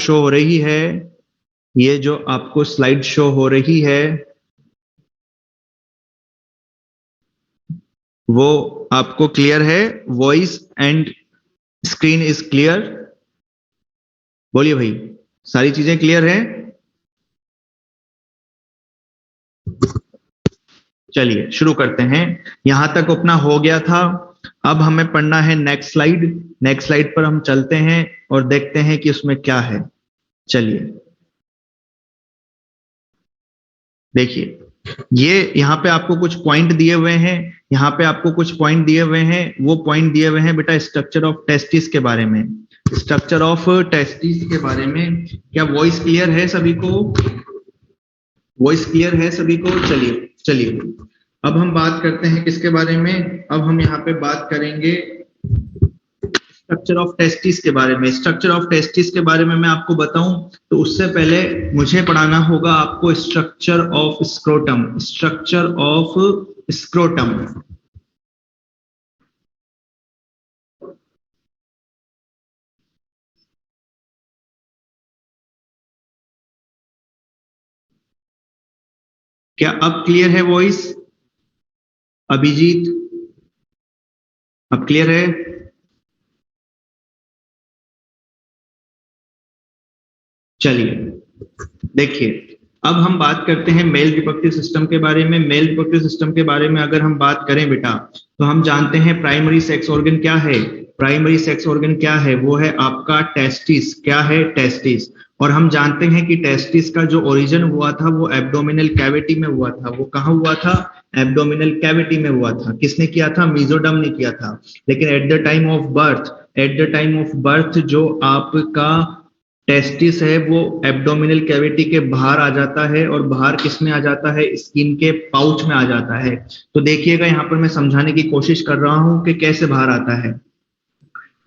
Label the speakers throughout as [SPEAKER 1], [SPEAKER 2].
[SPEAKER 1] Show हो रही है, ये जो आपको स्लाइड शो हो रही है वो आपको क्लियर है? Voice and screen is clear? बोलिए भाई, सारी चीजें क्लियर हैं? चलिए शुरू करते हैं। यहां तक अपना हो गया था। अब हमें पढ़ना है नेक्स्ट स्लाइड। नेक्स्ट स्लाइड पर हम चलते हैं और देखते हैं कि उसमें क्या है। चलिए देखिए, ये यहाँ पे आपको कुछ पॉइंट दिए हुए हैं। यहाँ पे आपको कुछ पॉइंट दिए हुए हैं। वो पॉइंट दिए हुए हैं बेटा स्ट्रक्चर ऑफ टेस्टिस के बारे में। स्ट्रक्चर ऑफ टेस्टिस के बारे में क्या वॉइस क्लियर है सभी को? वॉइस क्लियर है सभी को? चलिए चलिए, अब हम बात करते हैं किसके बारे में? अब हम यहाँ पे बात करेंगे स्ट्रक्चर ऑफ टेस्टिस के बारे में। स्ट्रक्चर ऑफ टेस्टिस के बारे में मैं आपको बताऊं तो उससे पहले मुझे पढ़ाना होगा आपको structure of scrotum. Structure of scrotum. क्या अब क्लियर है वॉइस? अभिजीत, अब क्लियर है? चलिए देखिए, अब हम बात करते हैं मेल रिप्रोडक्टिव सिस्टम के बारे में। मेल रिप्रोडक्टिव सिस्टम के बारे में अगर हम बात करें बेटा, तो हम जानते हैं प्राइमरी सेक्स ऑर्गन क्या है। प्राइमरी सेक्स ऑर्गन क्या है? वो है आपका टेस्टिस। क्या है? टेस्टिस। और हम जानते हैं कि टेस्टिस का जो ओरिजिन हुआ था वो एब्डोमिनल कैविटी में हुआ था। वो कहाँ हुआ था? एब्डोमिनल कैविटी में हुआ था। किसने किया था? मीजोडम ने किया था। लेकिन at the time of birth, at the time of birth जो आपका टेस्टिस है वो एब्डोमिनल कैविटी के बाहर आ जाता है। और बाहर किस में आ जाता है? स्किन के पाउच में आ जाता है। तो देखिएगा, यहाँ पर मैं समझाने की कोशिश कर रहा हूं कि कैसे बाहर आता है।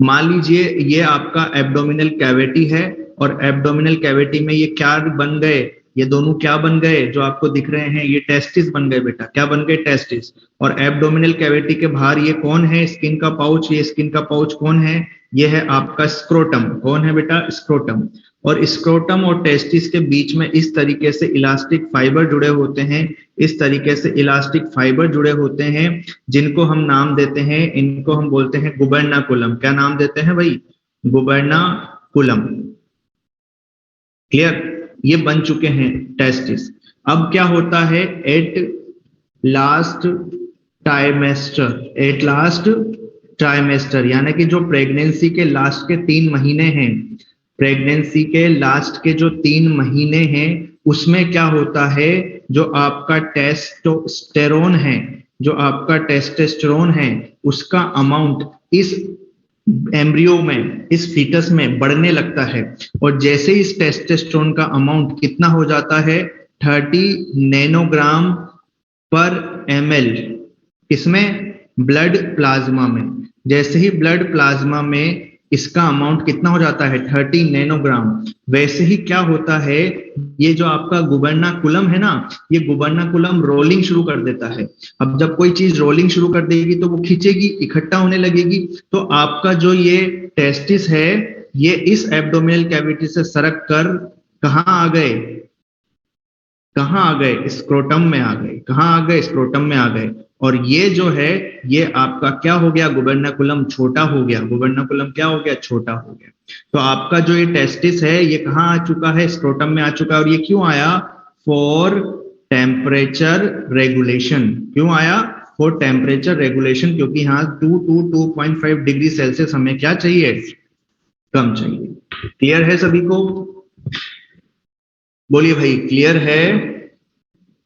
[SPEAKER 1] मान लीजिए ये आपका एब्डोमिनल कैविटी है और एब्डोमिनल कैविटी में ये क्या बन गए? ये दोनों क्या बन गए जो आपको दिख रहे हैं? ये टेस्टिस बन गए बेटा। क्या बन गए? टेस्टिस। और एब्डोमिनल कैविटी के बाहर ये कौन है? स्किन का पाउच। ये स्किन का पाउच कौन है? ये है आपका स्क्रोटम। कौन है बेटा? स्क्रोटम। और स्क्रोटम और टेस्टिस के बीच में इस तरीके से इलास्टिक फाइबर जुड़े होते हैं। इस तरीके से इलास्टिक फाइबर जुड़े होते हैं जिनको हम नाम देते हैं, इनको हम बोलते हैं गुबर्नाकुलम। क्या नाम देते हैं भाई? गुबर्नाकुलम। क्लियर? ये बन चुके हैं टेस्टिस। अब क्या होता है? At last trimester, at last trimester यानी कि जो प्रेगनेंसी के लास्ट के 3 महीने हैं, प्रेगनेंसी के लास्ट के जो 3 महीने हैं उसमें क्या होता है? जो आपका टेस्टोस्टेरोन है, जो आपका टेस्टोस्टेरोन है उसका अमाउंट इस एम्ब्रियो में, इस फीटस में बढ़ने लगता है। और जैसे इस टेस्टोस्टेरोन का अमाउंट कितना हो जाता है? 30 नैनोग्राम पर ml। इसमें ब्लड प्लाज्मा में, जैसे ही ब्लड प्लाज्मा में इसका अमाउंट कितना हो जाता है? 30 नैनोग्राम। वैसे ही क्या होता है? ये जो आपका गुबर्नाकुलम है ना, ये गुबर्नाकुलम रोलिंग शुरू कर देता है। अब जब कोई चीज रोलिंग शुरू कर देगी तो वो खींचेगी, इकट्ठा होने लगेगी। तो आपका जो ये टेस्टिस है ये इस एब्डोमिनल कैविटी से सरक कर कहाँ आ गए? कहाँ आ गए? स्क्रोटम में आ गए। कहाँ आ गए? स्क्रोटम में आ गए। और ये जो है ये आपका क्या हो गया? गुबर्नाकुलम छोटा हो गया। गुबर्नाकुलम क्या हो गया? छोटा हो गया। तो आपका जो ये टेस्टिस है ये कहाँ आ चुका है? स्क्रोटम में आ चुका है। और ये क्यों आया? For temperature regulation. क्यों आया? फॉर टेम्परेचर रेगुलेशन, क्योंकि यहाँ 2 to 2.5 डिग्री सेल्सियस हमें क्या चाहिए? कम चाहिए। क्लियर है सभी को? बोलिए भाई, क्लियर है?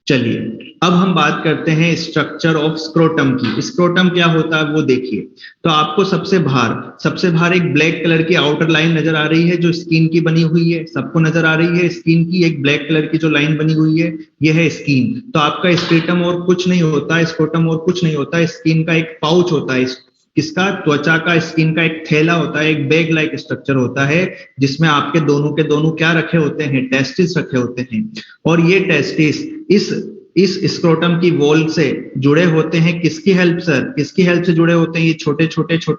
[SPEAKER 1] चलिए अब हम बात करते हैं स्ट्रक्चर ऑफ स्क्रोटम की। स्क्रोटम क्या होता है वो देखिए। तो आपको सबसे बाहर एक ब्लैक कलर की आउटर लाइन नजर आ रही है जो स्किन की बनी हुई है। सबको नजर आ रही है स्किन की एक ब्लैक कलर की जो लाइन बनी हुई है, ये है स्किन। तो आपका स्क्रोटम और कुछ नहीं होता, स्क्रोटम और कुछ नहीं होता, स्किन का एक पाउच होता है। किसका? त्वचा का, स्किन का एक थैला होता है, एक बैग लाइक स्ट्रक्चर होता है जिसमें आपके दोनों के दोनों क्या रखे होते हैं? टेस्टिस रखे होते हैं। और ये टेस्टिस इस इस स्क्रोटम की वॉल से जुड़े होते हैं किसकी हेल्प सर, किसकी हेल्प से जुड़े होते हैं? ये छोटे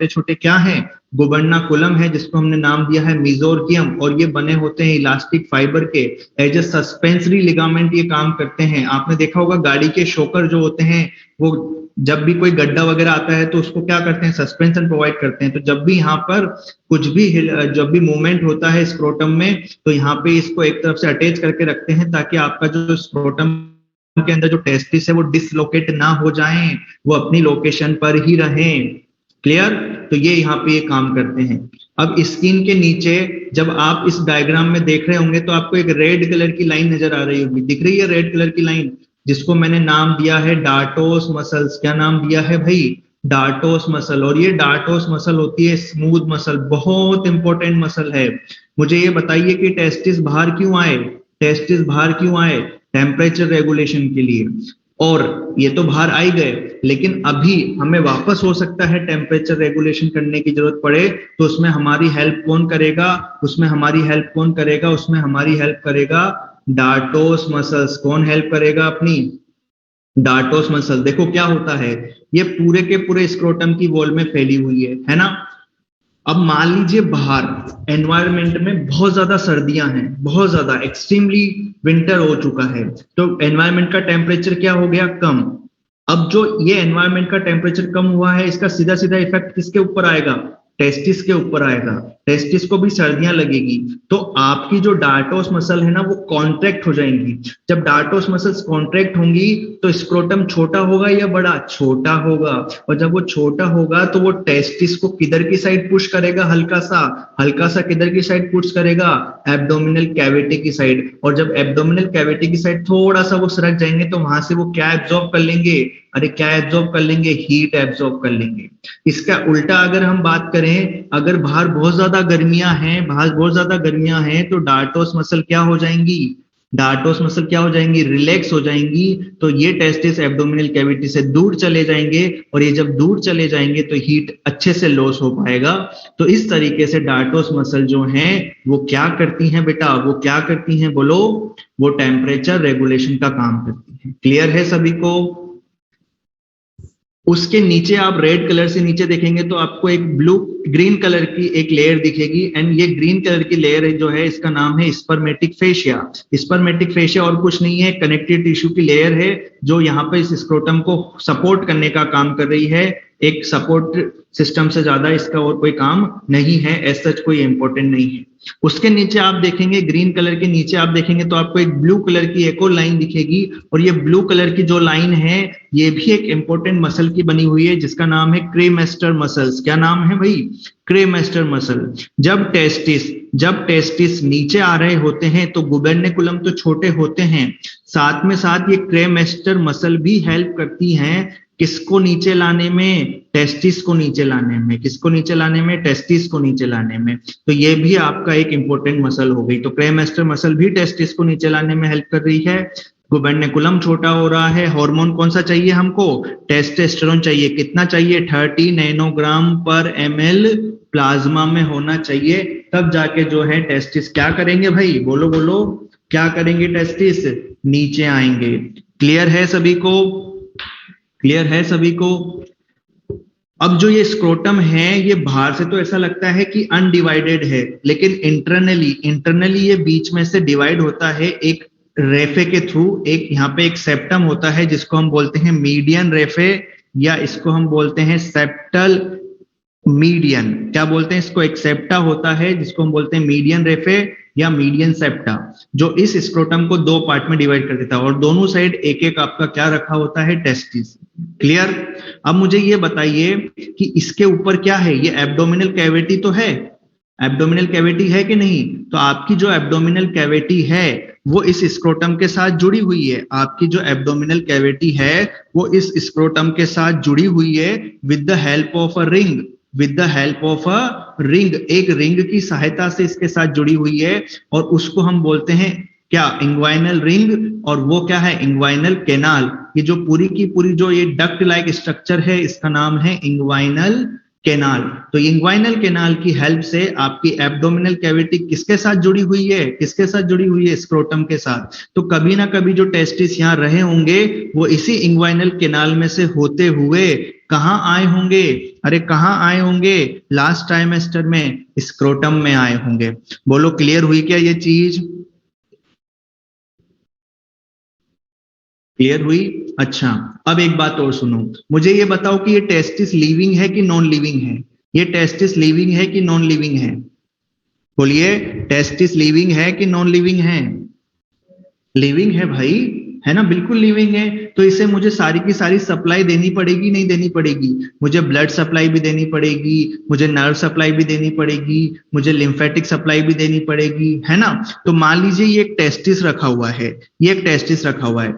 [SPEAKER 1] छोटे क्या हैं? गुबर्नाकुलम है, जिसको हमने नाम दिया है मेसोर्गियम, और ये बने होते हैं इलास्टिक फाइबर के। एज ए सस्पेंसरी लिगामेंट ये काम करते हैं। आपने देखा होगा गाड़ी के शोकर जो होते हैं, वो जब भी कोई गड्ढा वगैरह आता है तो उसको क्या करते हैं? सस्पेंशन प्रोवाइड करते हैं। तो जब भी यहाँ पर कुछ भी जब भी मूवमेंट होता है स्क्रोटम में, तो यहाँ पे इसको एक तरफ से अटैच करके रखते हैं, ताकि आपका जो स्क्रोटम के अंदर जो टेस्टिस है वो डिसलोकेट ना हो जाएं, वो अपनी लोकेशन पर ही रहें। क्लियर? तो ये यहाँ पे ये काम करते हैं। अब स्किन के नीचे जब आप इस डायग्राम में देख रहे होंगे तो आपको एक रेड कलर की लाइन नजर आ रही होगी, दिख रही है रेड कलर की लाइन, जिसको मैंने नाम दिया है डार्टोस मसल्स। क्या नाम दिया है भाई? Dartos muscle. और ये डार्टोस मसल होती है स्मूथ मसल, बहुत इंपॉर्टेंट मसल है। मुझे ये बताइए कि टेस्टिस बाहर क्यों आए? टेस्टिस बाहर क्यों आए? टेम्परेचर रेगुलेशन के लिए। और ये तो बाहर आ ही गए, लेकिन अभी हमें वापस हो सकता है टेम्परेचर रेगुलेशन करने की जरूरत पड़े, तो उसमें हमारी हेल्प कौन करेगा? उसमें हमारी हेल्प कौन करेगा? उसमें हमारी हेल्प करेगा डार्टोस मसल्स। कौन हेल्प करेगा अपनी? Dartos muscle. देखो क्या होता है, ये पूरे के पूरे स्क्रोटम की वॉल में फैली हुई है ना। अब मान लीजिए बाहर एनवायरनमेंट में बहुत ज्यादा सर्दियां हैं, बहुत ज्यादा एक्सट्रीमली विंटर हो चुका है, तो एनवायरनमेंट का टेम्परेचर क्या हो गया? कम। अब जो ये एनवायरनमेंट का टेम्परेचर कम हुआ है, इसका सीधा सीधा इफेक्ट किसके ऊपर आएगा? टेस्टिस के ऊपर आएगा। टेस्टिस को भी सर्दियां लगेगी, तो आपकी जो डार्टोस मसल है ना वो कॉन्ट्रैक्ट हो जाएंगी। जब डार्टोस मसल्स कॉन्ट्रैक्ट होंगी तो स्क्रोटम छोटा होगा या बड़ा? छोटा होगा। और जब वो छोटा होगा तो वो टेस्टिस को किधर की साइड पुश करेगा? हल्का सा किधर की साइड पुश करेगा? एब्डोमिनल कैविटी की साइड। और जब एब्डोमिनल कैविटी की साइड थोड़ा सा वो सरक जाएंगे तो वहां से वो क्या एब्जॉर्ब कर लेंगे? अरे क्या एब्जॉर्ब कर लेंगे? हीट एब्जॉर्ब कर लेंगे। इसका उल्टा अगर हम बात करें, अगर बाहर बहुत ज्यादा गर्मियां हैं, तो डार्टोस मसल क्या हो जाएंगी? डार्टोस मसल क्या हो जाएंगी? रिलैक्स हो जाएंगी। तो ये टेस्टिस एब्डोमिनल कैविटी से दूर चले जाएंगे, और ये जब दूर चले जाएंगे तो हीट अच्छे से लॉस हो पाएगा। तो इस तरीके से डार्टोस मसल जो हैं वो क्या करती हैं बेटा? वो क्या करती हैं बोलो? वो टेम्परेचर रेगुलेशन का काम करती हैं। क्लियर है सभी को? उसके नीचे आप रेड कलर से नीचे देखेंगे तो आपको एक ग्रीन कलर की एक लेयर दिखेगी, एंड ये ग्रीन कलर की लेयर जो है इसका नाम है स्पर्मेटिक फेशिया। स्पर्मेटिक फेशिया और कुछ नहीं है, कनेक्टिव टिश्यू की लेयर है जो यहाँ पे इस स्क्रोटम को सपोर्ट करने का काम कर रही है। एक सपोर्ट सिस्टम से ज्यादा इसका और कोई काम नहीं है, एज सच कोई इंपॉर्टेंट नहीं है। उसके नीचे आप देखेंगे, ग्रीन कलर के नीचे आप देखेंगे तो आपको एक ब्लू कलर की एक और लाइन दिखेगी, और ये ब्लू कलर की जो लाइन है ये भी एक इंपॉर्टेंट मसल की बनी हुई है, जिसका नाम है क्रेमेस्टर मसल्स। क्या नाम है भाई? क्रेमेस्टर मसल। जब टेस्टिस नीचे आ रहे होते हैं तो गुबर्नेकुलम तो छोटे होते हैं, साथ में साथ ये क्रेमेस्टर मसल भी हेल्प करती हैं किसको नीचे लाने में? टेस्टिस को नीचे लाने में। किसको नीचे लाने में? टेस्टिस को नीचे लाने में। तो ये भी आपका एक इंपॉर्टेंट मसल हो गई। तो क्रेमेस्टर मसल भी टेस्टिस को नीचे लाने में हेल्प कर रही है। गुबर्नेकुलम छोटा हो रहा है, हार्मोन कौन सा चाहिए हमको? टेस्टोस्टेरोन चाहिए। कितना चाहिए? 30 नैनोग्राम पर ml प्लाज्मा में होना चाहिए, तब जाके जो है टेस्टिस क्या करेंगे भाई? बोलो बोलो, क्या करेंगे? टेस्टिस नीचे आएंगे। क्लियर है सभी को? क्लियर है सभी को? अब जो ये स्क्रोटम है ये बाहर से तो ऐसा लगता है कि अनडिवाइडेड है, लेकिन इंटरनली ये बीच में से डिवाइड होता है एक रेफे के थ्रू। एक यहाँ पे एक सेप्टम होता है जिसको हम बोलते हैं मीडियन रेफे, या इसको हम बोलते हैं सेप्टल मीडियन। क्या बोलते हैं इसको? एक सेप्टा होता है जिसको हम बोलते हैं मीडियन रेफे या मीडियन सेप्टा, जो इस स्क्रोटम को दो पार्ट में डिवाइड कर देता है, और दोनों साइड एक एक आपका क्या रखा होता है? टेस्टिस। क्लियर? अब मुझे ये बताइए कि इसके ऊपर क्या है? ये एब्डोमिनल कैविटी तो है, एब्डोमिनल कैविटी है कि नहीं? तो आपकी जो एब्डोमिनल कैविटी है वो इस स्क्रोटम के साथ जुड़ी हुई है। आपकी जो एब्डोमिनल कैविटी है वो इस स्क्रोटम के साथ जुड़ी हुई है with the help of a ring. With the help of a ring, एक रिंग की सहायता से इसके साथ जुड़ी हुई है, और उसको हम बोलते हैं क्या? Inguinal ring. और वो क्या है? Inguinal canal. ये जो पूरी की पूरी जो ये डक्ट लाइक स्ट्रक्चर है इसका नाम है इंग्वाइनल केनाल। तो इंग्वाइनल केनाल की हेल्प से आपकी एब्डोमिनल कैविटी किसके साथ जुड़ी हुई है, किसके साथ जुड़ी हुई है, स्क्रोटम के साथ। तो कभी ना कभी जो टेस्टिस यहाँ रहे होंगे वो इसी इंग्वाइनल केनाल में से होते हुए कहाँ आए होंगे, अरे कहाँ आए होंगे, लास्ट ट्राइमेस्टर में स्क्रोटम में आए होंगे। बोलो क्लियर हुई क्या ये चीज, क्लियर हुई। अच्छा अब एक बात और सुनो, मुझे ये बताओ कि ये टेस्टिस लिविंग है कि नॉन लिविंग है, ये टेस्टिस लिविंग है कि नॉन लिविंग है, बोलिए टेस्टिस लिविंग है कि नॉन लिविंग है, लिविंग है भाई, है ना, बिल्कुल लिविंग है। तो इसे मुझे सारी की सारी सप्लाई देनी पड़ेगी, नहीं देनी पड़ेगी, मुझे ब्लड सप्लाई भी देनी पड़ेगी, मुझे नर्व सप्लाई भी देनी पड़ेगी, मुझे लिम्फेटिक सप्लाई भी देनी पड़ेगी, है ना। तो मान लीजिए ये एक टेस्टिस रखा हुआ है, ये एक टेस्टिस रखा हुआ है,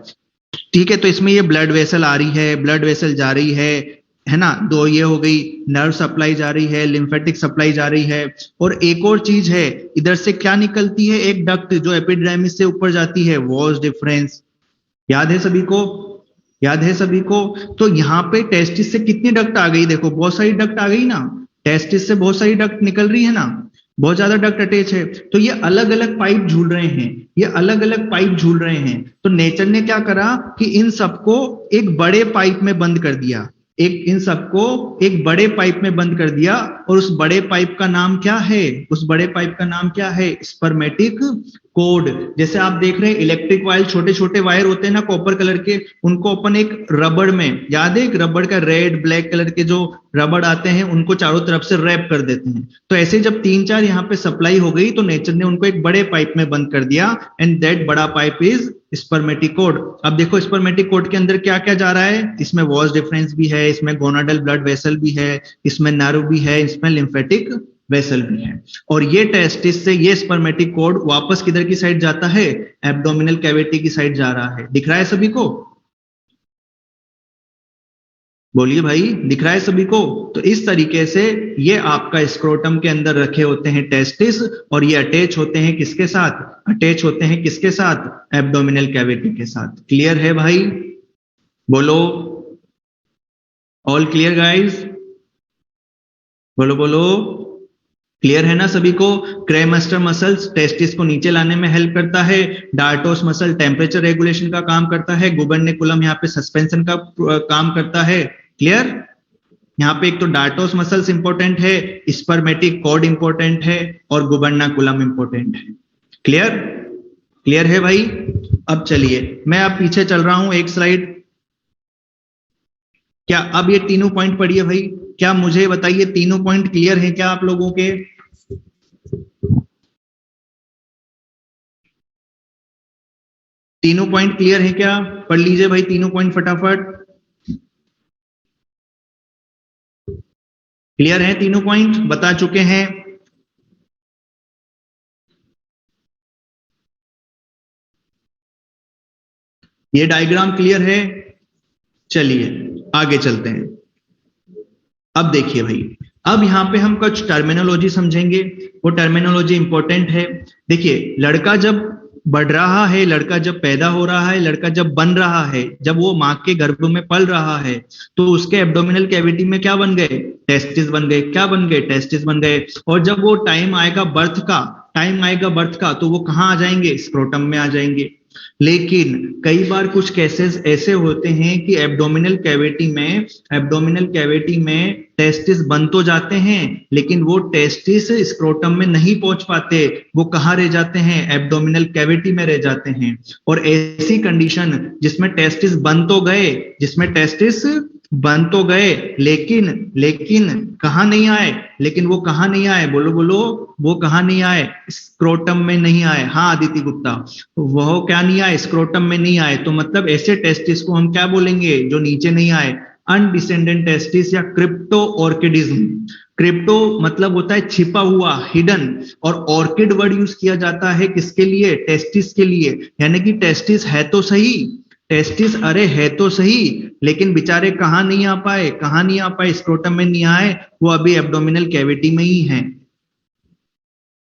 [SPEAKER 1] ठीक है। तो इसमें ये ब्लड वेसल आ रही है, ब्लड वेसल जा रही है ना, दो ये हो गई, नर्व सप्लाई जा रही है, लिम्फेटिक सप्लाई जा रही है। और एक और चीज है, इधर से क्या निकलती है, एक डक्ट जो एपिडर्मिस से ऊपर जाती है, वॉज डिफरेंस, याद है सभी को, याद है सभी को। तो यहाँ पे टेस्टिस से कितनी डक्ट आ गई, देखो बहुत सारी डक्ट आ गई ना, टेस्टिस से बहुत सारी डक्ट निकल रही है ना, बहुत ज्यादा डक्ट अटैच है। तो ये अलग अलग पाइप झूल रहे हैं, ये अलग अलग पाइप झूल रहे हैं। तो नेचर ने क्या करा कि इन सबको एक बड़े पाइप में बंद कर दिया, एक इन सबको एक बड़े पाइप में बंद कर दिया। और उस बड़े पाइप का नाम क्या है, उस बड़े पाइप का नाम क्या है, स्पर्मेटिक कोड। जैसे आप देख रहे हैं इलेक्ट्रिक वायर, छोटे छोटे वायर होते हैं ना कॉपर कलर के, उनको अपन एक रबड़ में, याद है, एक रबड़ का रेड ब्लैक कलर के जो रबड़ आते हैं उनको चारों तरफ से रैप कर देते हैं। तो ऐसे जब 3-4 यहाँ पे सप्लाई हो गई तो नेचर ने उनको एक बड़े पाइप में बंद कर दिया, एंड दैट बड़ा पाइप इज स्पर्मेटिक कोड। अब देखो स्पर्मेटिक कोड के अंदर क्या क्या जा रहा है, इसमें वॉज डिफरेंस भी है, इसमें गोनाडल ब्लड वेसल भी है, इसमें नर्व भी है, इसमें लिम्फेटिक वेसल भी है। और ये टेस्टिस से ये स्पर्मेटिक कोड वापस किधर की साइड जाता है, एब्डोमिनल कैविटी की साइड जा रहा है। दिख रहा है सभी को, बोलिए भाई, दिख रहा है सभी को। तो इस तरीके से ये आपका स्क्रोटम के अंदर रखे होते हैं टेस्टिस, और ये अटैच होते हैं किसके साथ, अटैच होते हैं किसके साथ, एब्डोमिनल कैविटी के साथ। क्लियर है भाई, बोलो ऑल क्लियर गाइस, बोलो बोलो, क्लियर है ना सभी को। क्रेमस्टर मसल्स टेस्टिस को नीचे लाने में हेल्प करता है, डार्टोस मसल टेम्परेचर रेगुलेशन का काम करता है, गुबर्निकुलम यहाँ पे सस्पेंशन का काम करता है। क्लियर, यहाँ पे एक तो डार्टोस मसल्स इंपॉर्टेंट है, स्पर्मेटिक कॉर्ड इंपॉर्टेंट है, और गुबर्नाकुलम इंपॉर्टेंट है। क्लियर, क्लियर है भाई। अब चलिए मैं अब पीछे चल रहा हूं एक स्लाइड, क्या अब ये तीनों पॉइंट पढ़िए भाई, क्या मुझे बताइए तीनों पॉइंट क्लियर हैं क्या आप लोगों के, तीनों पॉइंट क्लियर है क्या, पढ़ लीजिए भाई तीनों पॉइंट फटाफट। क्लियर है तीनों पॉइंट, बता चुके हैं। ये डायग्राम क्लियर है, चलिए आगे चलते हैं। अब देखिए भाई, अब यहाँ पे हम कुछ टर्मिनोलॉजी समझेंगे, वो टर्मिनोलॉजी इंपॉर्टेंट है। देखिए लड़का जब बढ़ रहा है, लड़का जब पैदा हो रहा है, लड़का जब बन रहा है, जब वो माँ के गर्भ में पल रहा है, तो उसके एब्डोमिनल कैविटी में क्या बन गए, टेस्टिस बन गए, क्या बन गए, टेस्टिस बन गए। और जब वो टाइम आएगा बर्थ का, टाइम आएगा बर्थ का, तो वो कहाँ आ जाएंगे, स्क्रोटम में आ जाएंगे। लेकिन कई बार कुछ केसेस ऐसे होते हैं कि एब्डोमिनल कैविटी में टेस्टिस बन तो जाते हैं, लेकिन वो टेस्टिस स्क्रोटम में नहीं पहुंच पाते, वो कहाँ रह जाते हैं, एब्डोमिनल कैविटी में रह जाते हैं। और ऐसी कंडीशन जिसमें टेस्टिस बन तो गए, जिसमें टेस्टिस बन तो गए, लेकिन कहाँ नहीं आए, लेकिन वो कहाँ नहीं आए, बोलो बोलो, वो कहाँ नहीं आए, स्क्रोटम में नहीं आए। हाँ आदित्य गुप्ता, वो क्या नहीं आए, स्क्रोटम में नहीं आए। तो मतलब ऐसे टेस्टिस को हम क्या बोलेंगे, जो नीचे नहीं आए, अनडिसेंडेंट टेस्टिस या क्रिप्टो ऑर्किडिज्म। क्रिप्टो मतलब होता है छिपा हुआ, हिडन, और ऑर्किड वर्ड यूज किया जाता है किसके लिए, टेस्टिस के लिए। यानी कि टेस्टिस है तो सही, टेस्टिस अरे है तो सही, लेकिन बेचारे कहाँ नहीं आ पाए, कहाँ नहीं आ पाए, स्क्रोटम में नहीं आए, वो अभी एब्डोमिनल कैविटी में ही है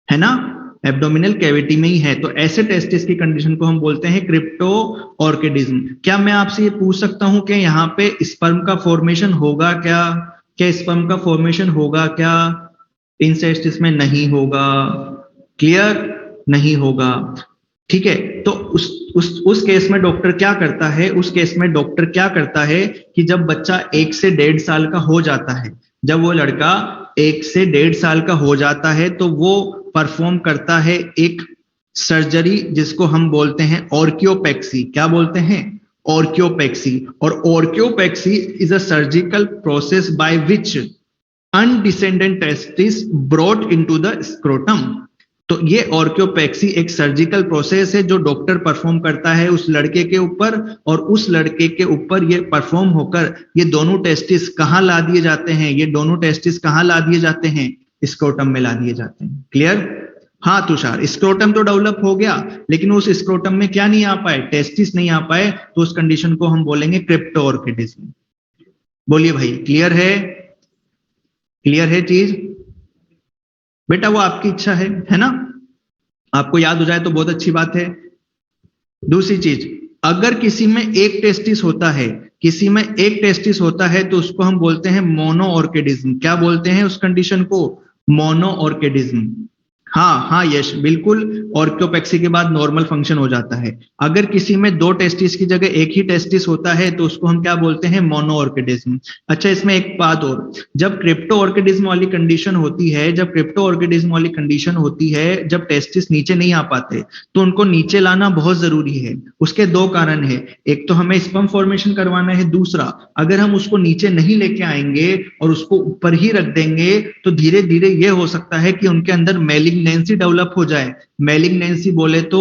[SPEAKER 1] ना, एब्डोमिनल कैविटी में ही है। तो ऐसे टेस्टिस की कंडीशन को हम बोलते हैं क्रिप्टो ऑर्किडिज्म। क्या मैं आपसे ये पूछ सकता हूं कि यहाँ पे स्पर्म का फॉर्मेशन होगा क्या, क्या स्पर्म का फॉर्मेशन होगा क्या इन टेस्टिस में? नहीं होगा। क्लियर? नहीं होगा। ठीक है, तो उस केस में डॉक्टर क्या करता है? उस केस में डॉक्टर क्या करता है कि जब बच्चा 1 से 1.5 साल का हो जाता है, जब वो लड़का 1 से 1.5 साल का हो जाता है, तो वो परफॉर्म करता है एक सर्जरी जिसको हम बोलते हैं ऑर्कियोपेक्सी। क्या बोलते हैं? ऑर्कियोपेक्सी। और orchiopexy is a surgical process by which undescended testis brought into the scrotum. तो ये ऑर्कियोपेक्सी एक सर्जिकल प्रोसेस है जो डॉक्टर परफॉर्म करता है उस लड़के के ऊपर, और उस लड़के के ऊपर ये परफॉर्म होकर ये दोनों टेस्टिस कहां ला दिए जाते हैं? ये दोनों टेस्टिस कहां ला दिए जाते हैं? स्क्रोटम में ला दिए जाते हैं। क्लियर? हाँ तुषार, स्क्रोटम तो डेवलप हो गया, लेकिन उस स्क्रोटम में क्या नहीं आ पाए? टेस्टिस नहीं आ पाए, तो उस कंडीशन को हम बोलेंगे क्रिप्टोऑर्किडिज्म। बोलिए भाई, क्लियर है? क्लियर है चीज? बेटा वो आपकी इच्छा है ना? आपको याद हो जाए तो बहुत अच्छी बात है। दूसरी चीज, अगर किसी में एक टेस्टिस होता है, किसी में एक टेस्टिस होता है, तो उसको हम बोलते हैं मोनोऑर्किडिज्म। क्या बोलते हैं उस कंडीशन को? मोनोऑर्किडिज्म। हाँ हाँ यश, बिल्कुल। ऑर्कियोपेक्सी के बाद नॉर्मल फंक्शन हो जाता है। अगर किसी में 2 टेस्टिस की जगह एक ही टेस्टिस होता है, तो उसको हम क्या बोलते हैं? मोनोऑर्किडिज्म। अच्छा, इसमें एक बात और, जब क्रिप्टोऑर्किडिज्म वाली कंडीशन होती है, जब क्रिप्टोऑर्किडिज्म वाली कंडीशन होती है, जब टेस्टिस नीचे नहीं आ पाते, तो उनको नीचे लाना बहुत जरूरी है। उसके 2 कारण है, एक तो हमें स्पर्म फॉर्मेशन करवाना है, दूसरा अगर हम उसको नीचे नहीं लेके आएंगे और उसको ऊपर ही रख देंगे, तो धीरे धीरे ये हो सकता है कि उनके अंदर मैलिग्नेंसी डेवलप हो जाए। मैलिग्नेंसी बोले तो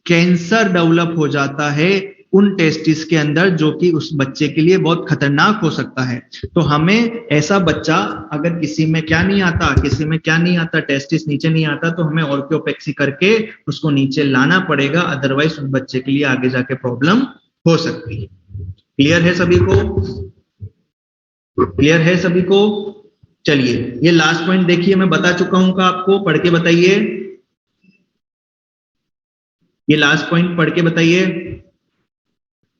[SPEAKER 1] कैंसर डेवलप हो जाता है उन टेस्टिस के अंदर, जो कि उस बच्चे के लिए बहुत खतरनाक हो सकता है। तो हमें ऐसा बच्चा, अगर किसी में क्या नहीं आता, किसी में क्या नहीं आता, टेस्टिस नीचे नहीं आता, तो हमें ऑर्कियोपेक्सी करके उसको नीचे लाना पड़ेगा, अदरवाइज उस बच्चे के लिए आगे जाके प्रॉब्लम हो सकती है। क्लियर है सभी को? क्लियर है सभी को? चलिए, ये लास्ट पॉइंट देखिए, मैं बता चुका हूं का आपको, पढ़ के बताइए। ये लास्ट पॉइंट पढ़ के बताइए।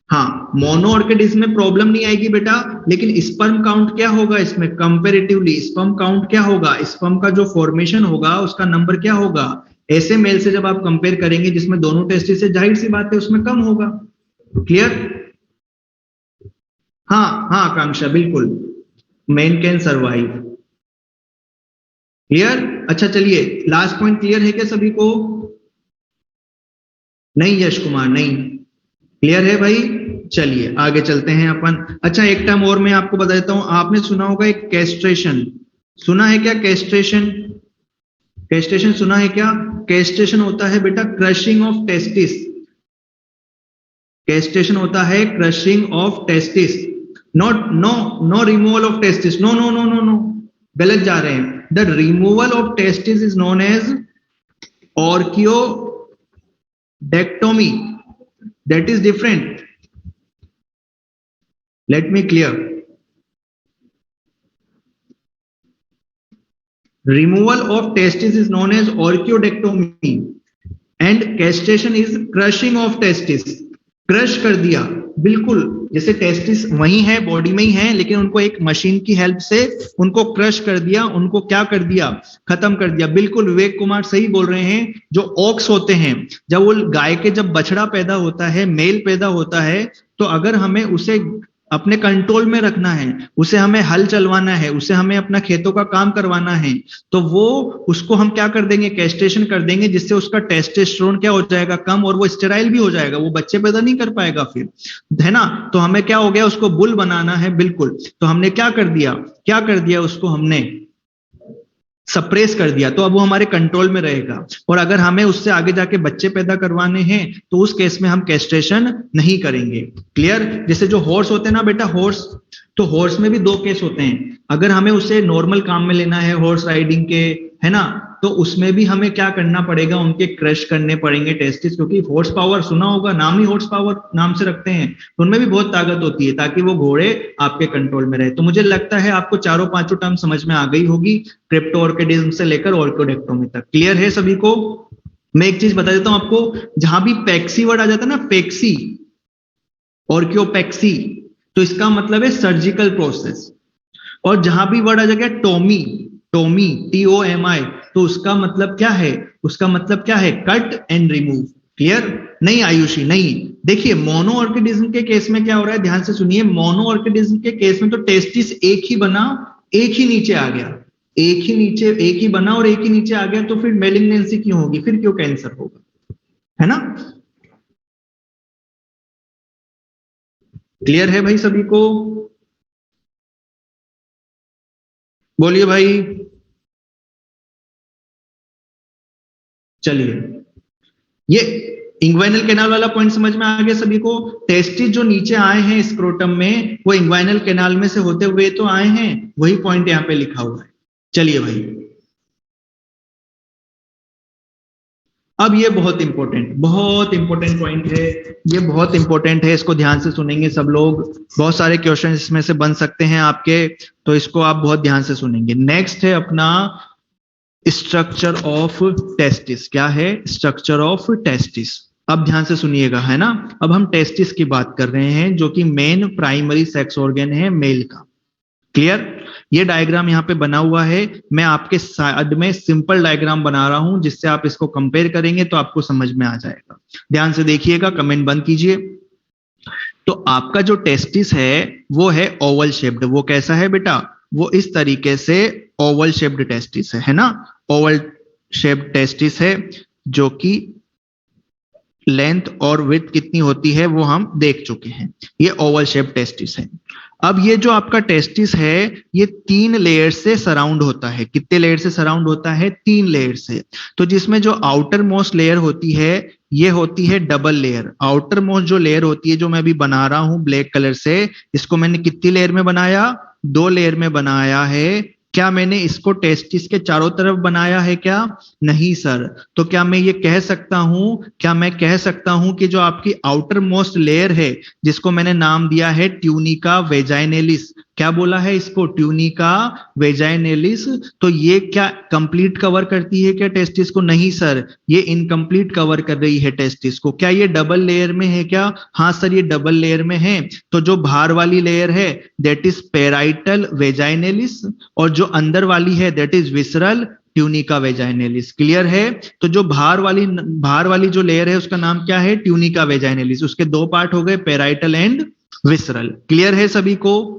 [SPEAKER 1] हाँ, मोनोऑर्किडिज्म में प्रॉब्लम नहीं आएगी बेटा, लेकिन स्पर्म काउंट क्या होगा इसमें? कंपैरेटिवली स्पर्म काउंट क्या होगा? स्पर्म का जो फॉर्मेशन होगा उसका नंबर क्या होगा? ऐसे मेल से जब आप कंपेयर करेंगे जिसमें दोनों टेस्टिस है, जाहिर सी बात है उसमें कम होगा। क्लियर? हाँ हाँ आकांक्षा, बिल्कुल, मैन कैन सर्वाइव। क्लियर? अच्छा चलिए, लास्ट पॉइंट क्लियर है क्या सभी को? नहीं यश कुमार, नहीं क्लियर है भाई? चलिए आगे चलते हैं अपन। अच्छा, एक टर्म और मैं आपको बता देता हूं, आपने सुना होगा एक कैस्ट्रेशन। सुना है क्या कैस्ट्रेशन? कैस्ट्रेशन सुना है क्या? कैस्ट्रेशन होता है बेटा क्रशिंग ऑफ टेस्टिस। कैस्ट्रेशन होता है crushing of testis, not no removal of testis. No no no no no, गलत जा रहे हैं। The removal of testis is known as orchidectomy. That is different. Let me clear. Removal of testis is known as orchiodectomy and castration is crushing of testis. Crush कर दिया, बिल्कुल, जैसे testis वही है, बॉडी में ही है, लेकिन उनको एक मशीन की हेल्प से उनको क्रश कर दिया, उनको क्या कर दिया? खत्म कर दिया। बिल्कुल विवेक कुमार सही बोल रहे हैं। जो ऑक्स होते हैं, जब वो गाय के जब बछड़ा पैदा होता है, मेल पैदा होता है, तो अगर हमें उसे अपने कंट्रोल में रखना है, उसे हमें हल चलवाना है, उसे हमें अपना खेतों का काम करवाना है, तो वो उसको हम क्या कर देंगे? कैस्ट्रेशन कर देंगे, जिससे उसका टेस्टोस्टेरोन क्या हो जाएगा? कम, और वो स्टेराइल भी हो जाएगा, वो बच्चे पैदा नहीं कर पाएगा फिर, है ना? तो हमें क्या हो गया? उसको बुल बनाना है, बिल्कुल। तो हमने क्या कर दिया? क्या कर दिया? उसको हमने सप्रेस कर दिया, तो अब वो हमारे कंट्रोल में रहेगा। और अगर हमें उससे आगे जाके बच्चे पैदा करवाने हैं, तो उस केस में हम कैस्ट्रेशन नहीं करेंगे। क्लियर? जैसे जो हॉर्स होते हैं ना बेटा, हॉर्स, तो हॉर्स में भी 2 केस होते हैं। अगर हमें उसे नॉर्मल काम में लेना है, हॉर्स राइडिंग के, है ना, तो उसमें भी हमें क्या करना पड़ेगा? उनके क्रश करने पड़ेंगे टेस्टिस, क्योंकि हॉर्स पावर सुना होगा, नाम ही हॉर्स पावर नाम से रखते हैं, तो उनमें भी बहुत ताकत होती है, ताकि वो घोड़े आपके कंट्रोल में रहे। तो मुझे लगता है आपको चारों पांचों टर्म समझ में आ गई होगी, क्रिप्टोऑर्किडिज्म से लेकर ऑर्कियोडेक्टोमी तक। क्लियर है सभी को? मैं एक चीज बता देता हूं आपको, जहां भी पैक्सी वर्ड आ जाता है ना, पैक्सी, ऑर्कियोपेक्सी, तो इसका मतलब है सर्जिकल प्रोसेस। और जहां भी वर्ड आ जाएगा टोमी, टोमी TOMI, तो उसका मतलब क्या है, उसका मतलब क्या है, कट एंड रिमूव। क्लियर? नहीं आयुषी, नहीं। देखिए मोनो ऑर्किडिज्म के केस में क्या हो रहा है, ध्यान से सुनिए। मोनो ऑर्किडिज्म के केस में तो टेस्टिस एक ही बना, एक ही नीचे आ गया, एक ही नीचे, एक ही बना और एक ही नीचे आ गया, तो फिर मेलिग्नेंसी क्यों होगी, फिर क्यों कैंसर होगा, है ना? क्लियर है भाई सभी को? बोलिए भाई। चलिए, ये इंग्वाइनल कैनाल वाला पॉइंट समझ में आ गया सभी को? टेस्टिस जो नीचे आए हैं स्क्रोटम में, वो इंग्वाइनल कैनाल में से होते हुए तो आए हैं, वही पॉइंट यहाँ पे लिखा हुआ है। चलिए भाई, अब ये बहुत इंपॉर्टेंट पॉइंट है, ये बहुत इंपॉर्टेंट है, इसको ध्यान से सुनेंगे सब लोग। बहुत सारे क्वेश्चन इसमें से बन सकते हैं आपके, तो इसको आप बहुत ध्यान से सुनेंगे। नेक्स्ट है अपना स्ट्रक्चर ऑफ टेस्टिस। क्या है? Structure of testis. अब ध्यान से सुनिएगा, है ना? अब हम टेस्टिस की बात कर रहे हैं, जो कि मेन प्राइमरी सेक्स ऑर्गन है मेल का। क्लियर? ये डायग्राम यहाँ पे बना हुआ है, मैं आपके साइड में सिंपल डायग्राम बना रहा हूं, जिससे आप इसको कंपेयर करेंगे तो आपको समझ में आ जाएगा। ध्यान से देखिएगा, कमेंट बंद कीजिए। तो आपका जो टेस्टिस है वो है ओवल शेप्ड। वो कैसा है बेटा? वो इस तरीके से ओवल शेप्ड टेस्टिस है ना? ओवल शेप्ड टेस्टिस है, जो कि लेंथ और विड्थ कितनी होती है वो हम देख चुके हैं। ये ओवल शेप टेस्टिस है। अब ये जो आपका टेस्टिस है, ये 3 लेयर से सराउंड होता है। कितने लेयर से सराउंड होता है? 3 लेयर से। तो जिसमें जो आउटर मोस्ट लेयर होती है, ये होती है डबल लेयर। आउटर मोस्ट जो लेयर होती है, जो मैं अभी बना रहा हूं ब्लैक कलर से, इसको मैंने कितनी लेयर में बनाया? 2 लेयर में बनाया है। क्या मैंने इसको टेस्टिस के चारों तरफ बनाया है क्या? नहीं सर। तो क्या मैं ये कह सकता हूं, क्या मैं कह सकता हूं कि जो आपकी आउटर मोस्ट लेयर है, जिसको मैंने नाम दिया है ट्यूनिका वेजाइनेलिस, क्या बोला है इसको? ट्यूनिका वेजाइनेलिस, तो ये क्या कंप्लीट कवर करती है क्या टेस्टिस को? नहीं सर, ये इनकम्प्लीट कवर कर रही है टेस्टिस को। क्या ये डबल लेयर में है क्या? हाँ सर, ये डबल लेयर में है। तो जो बाहर वाली लेयर है दैट इज पेराइटल वेजाइनेलिस, और जो अंदर वाली है that is visceral tunica vaginalis. Clear है? तो जो बाहर वाली जो लेयर है उसका नाम क्या है? Tunica vaginalis. उसके 2 पार्ट हो गए, पेराइटल एंड विसरल। क्लियर है सभी को?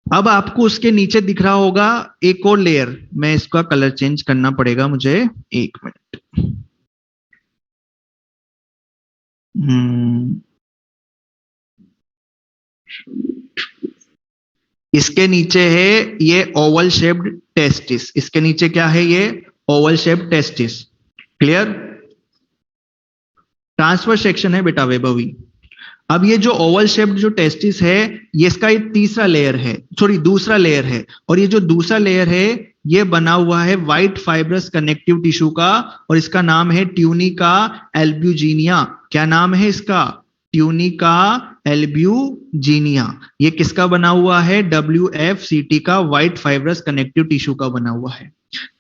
[SPEAKER 1] अब आपको उसके नीचे दिख रहा होगा एक और लेयर। मैं इसका कलर चेंज करना पड़ेगा मुझे, 1 मिनट। इसके नीचे है ये ओवल शेप्ड टेस्टिस। इसके नीचे क्या है? ये Oval shaped testis. Clear? Transfer section है बेटा वैभवी। अब ये जो ओवल शेप्ड जो टेस्टिस है, ये इसका ये तीसरा लेयर है, सॉरी दूसरा लेयर है। और ये जो दूसरा लेयर है, ये बना हुआ है व्हाइट फाइब्रस कनेक्टिव टिश्यू का, और इसका नाम है ट्यूनिका एल्ब्यूजिनिया। क्या नाम है इसका? Tunica albuginea. ये किसका बना हुआ है? WFCT का, व्हाइट फाइब्रस कनेक्टिव टिश्यू का बना हुआ है।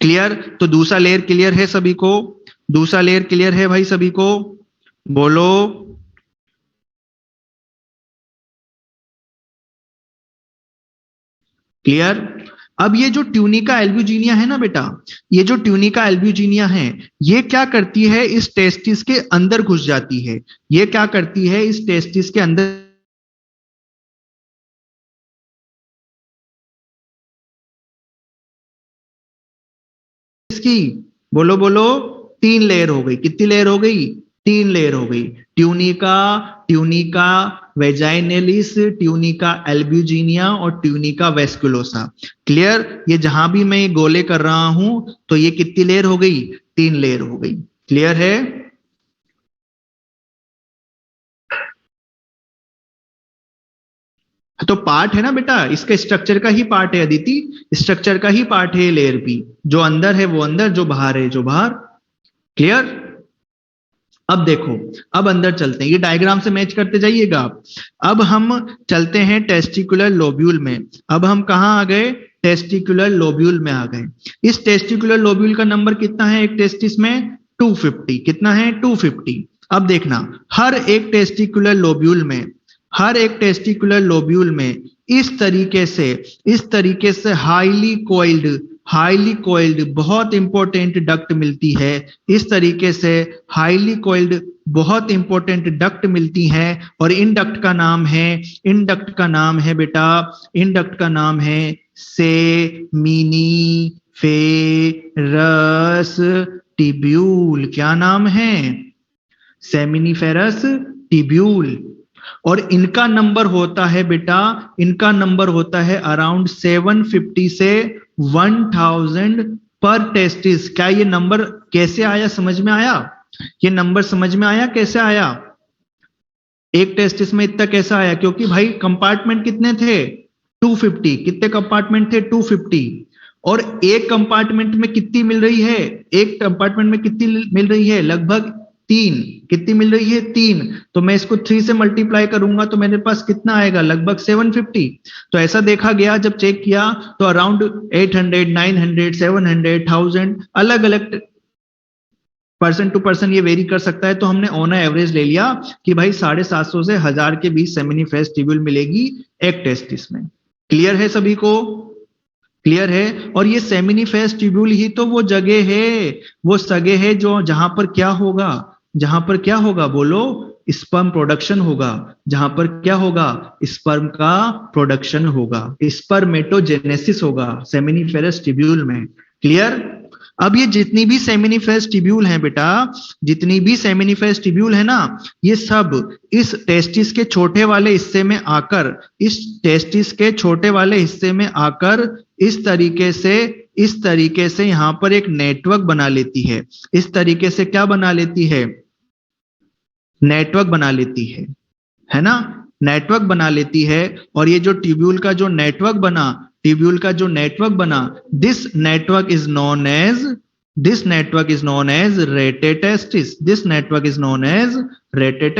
[SPEAKER 1] क्लियर? तो दूसरा लेयर क्लियर है सभी को? दूसरा लेयर क्लियर है भाई सभी को? बोलो। क्लियर? अब ये जो ट्यूनिका एल्ब्यूजिनिया है ना बेटा, ये जो ट्यूनिका एल्ब्यूजिनिया है, ये क्या करती है? इस टेस्टिस के अंदर घुस जाती है। ये क्या करती है? इस टेस्टिस के अंदर इसकी, बोलो बोलो। 3 लेयर हो गई। कितनी लेयर हो गई? 3 लेयर हो गई। Tunica, tunica vaginalis, tunica albuginea और ट्यूनिका वेस्कुलोसा। क्लियर? ये जहां भी मैं ये गोले कर रहा हूं, तो ये कितनी लेयर हो गई? 3 लेयर हो गई। क्लियर है? तो पार्ट है ना बेटा, इसका स्ट्रक्चर का ही पार्ट है अदिति, स्ट्रक्चर का ही पार्ट है लेयर बी। जो अंदर है वो अंदर, जो बाहर है जो बाहर। क्लियर? अब देखो, अब अंदर चलते हैं, ये डायग्राम से मैच करते जाइएगा आप। अब हम चलते हैं टेस्टिकुलर लोब्यूल में। अब हम कहां आ गए? टेस्टिकुलर लोब्यूल में आ गए। इस टेस्टिकुलर लोब्यूल का नंबर कितना है एक टेस्टिस में? 250। कितना है? 250। अब देखना, हर एक टेस्टिकुलर लोब्यूल में इस तरीके से हाईली कोइल्ड बहुत इंपॉर्टेंट डक्ट मिलती है। इस तरीके से हाईली कोइल्ड बहुत इंपॉर्टेंट डक्ट मिलती है और इन डक्ट का नाम है बेटा, इन डक्ट का नाम है सेमिनिफेरस टिब्यूल। क्या नाम है? Seminiferous tubule. और इनका नंबर होता है बेटा, इनका नंबर होता है अराउंड 750 से 1000 पर टेस्टिस। क्या ये नंबर कैसे आया, समझ में आया? ये नंबर समझ में आया कैसे आया? एक टेस्टिस में इतना कैसा आया? क्योंकि भाई कंपार्टमेंट कितने थे? 250। कितने कंपार्टमेंट थे? 250। और एक कंपार्टमेंट में कितनी मिल रही है? एक कंपार्टमेंट में कितनी मिल रही है? लगभग 3। कितनी मिल रही है? 3। तो मैं इसको 3 से मल्टीप्लाई करूंगा तो मेरे पास कितना आएगा? लगभग 750। तो ऐसा देखा गया, जब चेक किया तो अराउंड 800, 900, 700, 1000 अलग अलग पर्सन टू पर्सन ये वेरी कर सकता है। तो हमने ऑन एवरेज ले लिया कि भाई 750 से 1000 के बीच सेमिनिफेरस टिब्यूल मिलेगी एक टेस्टिस में। क्लियर है सभी को? क्लियर है? और ये सेमिनिफेरस टिब्यूल ही तो वो जगह है, वो जगह है जो जहां पर क्या होगा, जहां पर क्या होगा बोलो? स्पर्म प्रोडक्शन होगा। जहां पर क्या होगा? स्पर्म का प्रोडक्शन होगा, स्पर्मेटोजेनेसिस होगा सेमिनिफेरस टिब्यूल में। क्लियर? अब ये जितनी भी सेमिनिफेरस टिब्यूल हैं बेटा, जितनी भी सेमिनिफेरस टिब्यूल है ना, ये सब इस टेस्टिस के छोटे वाले हिस्से में आकर, इस टेस्टिस के छोटे वाले हिस्से में आकर इस तरीके से यहां पर एक नेटवर्क बना लेती है। इस तरीके से क्या बना लेती है? नेटवर्क बना लेती है ना? नेटवर्क बना लेती है। और ये जो ट्यूब्यूल का जो नेटवर्क बना, this network is known as rete testis. This network is known as rete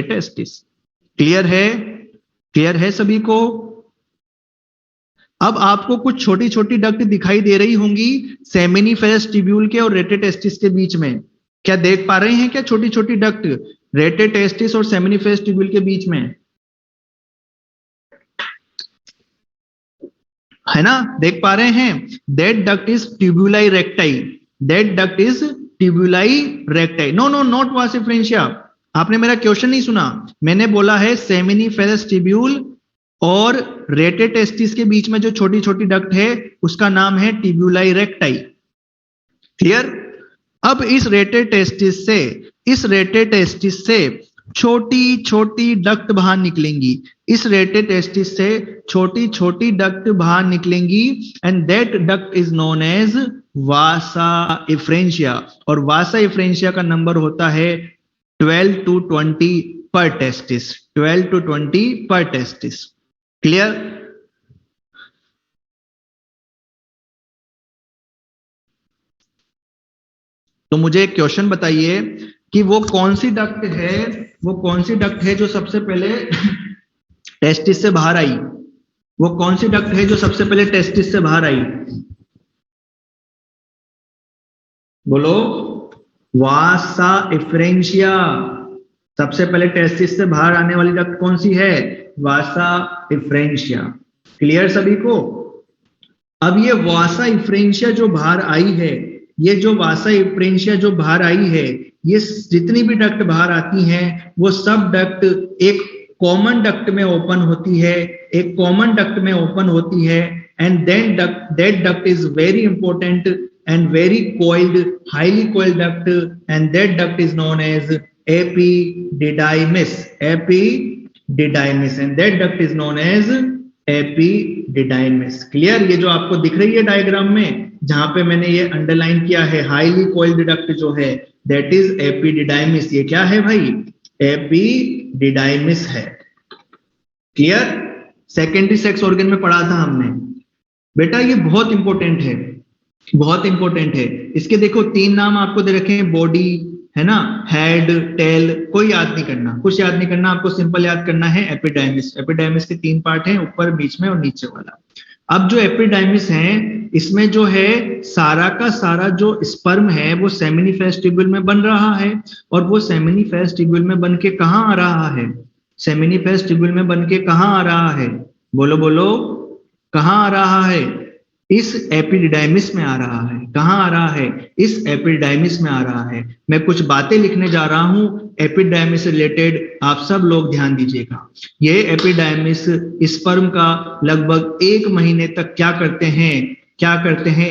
[SPEAKER 1] testis. Clear है? क्लियर है सभी को? अब आपको कुछ छोटी छोटी डक्ट दिखाई दे रही होंगी सेमिनिफेरस टिब्यूल के और रेटेड टेस्टिस के बीच में। क्या देख पा रहे हैं क्या छोटी छोटी डक्ट रेटेड टेस्टिस और सेमिनिफेरस टिब्यूल के बीच में? है ना? देख पा रहे हैं? That duct is tubuli recti. No not vasa efferentia. आपने मेरा क्वेश्चन नहीं सुना। मैंने बोला है सेमिनिफेरस टिब्यूल और रेटेड टेस्टिस के बीच में जो छोटी छोटी डक्ट है उसका नाम है ट्यूबुलाई रेक्टाई। क्लियर? अब इस रेटेड टेस्टिस से छोटी छोटी डक्ट बाहर निकलेंगी। इस रेटेड टेस्टिस से छोटी छोटी डक्ट बाहर निकलेंगी and that duct is known as vasa efferentia. और वासा एफ्रेंशिया का नंबर होता है 12 to 20 पर टेस्टिस। 12 to 20 पर टेस्टिस। क्लियर? तो मुझे एक क्वेश्चन बताइए कि वो कौन सी डक्ट है जो सबसे पहले टेस्टिस से बाहर आई? वो कौन सी डक्ट है जो सबसे पहले टेस्टिस से बाहर आई? बोलो। वासा एफ्रेंशिया। सबसे पहले टेस्टिस से बाहर आने वाली डक्ट कौन सी है? वासा एफ्रेंशिया। क्लियर सभी को? अब ये वासा एफ्रेंशिया जो बाहर आई है, ये जो वासा एफ्रेंशिया जो बाहर आई है, ये जितनी भी डक्ट बाहर आती हैं वो सब डक्ट एक कॉमन डक्ट में ओपन होती है and then that duct is very important and very coiled, highly coiled duct and that duct is known as epididymis and that duct is known as epididymis. Clear? ये जो आपको दिख रही है diagram में, जहां पे मैंने ये अंडरलाइन किया है हाईली कोइल्ड डक्ट जो है दैट इज एपिडिडाइमिस। ये क्या है भाई? एपिडिडाइमिस है। क्लियर? सेकेंडरी सेक्स ऑर्गन में पढ़ा था हमने बेटा। ये बहुत इंपॉर्टेंट है। इसके देखो 3 नाम आपको दे रखे हैं, बॉडी है ना, हेड, टेल। कोई याद नहीं करना, कुछ याद नहीं करना, आपको सिंपल याद करना है एपिडाइमिस। एपिडाइमिस के 3 पार्ट हैं, ऊपर, बीच में और नीचे वाला। अब जो एपिडाइमिस है, इसमें जो है सारा का सारा जो स्पर्म है वो सेमिनिफेरस टिब्यूल में बन रहा है और वो सेमिनिफेरस टिब्यूल में बन के कहाँ आ रहा है? सेमिनिफेरस ट्यूब्यूल में बन के कहाँ आ रहा है? बोलो बोलो, कहाँ आ रहा है? इस एपिडिडाइमिस में आ रहा है। कहाँ आ रहा है? इस एपिडिडाइमिस में आ रहा है। मैं कुछ बातें लिखने जा रहा हूं एपिडिडाइमिस से रिलेटेड, आप सब लोग ध्यान दीजिएगा। ये एपिडिडाइमिस स्पर्म का लगभग 1 महीने तक क्या करते हैं?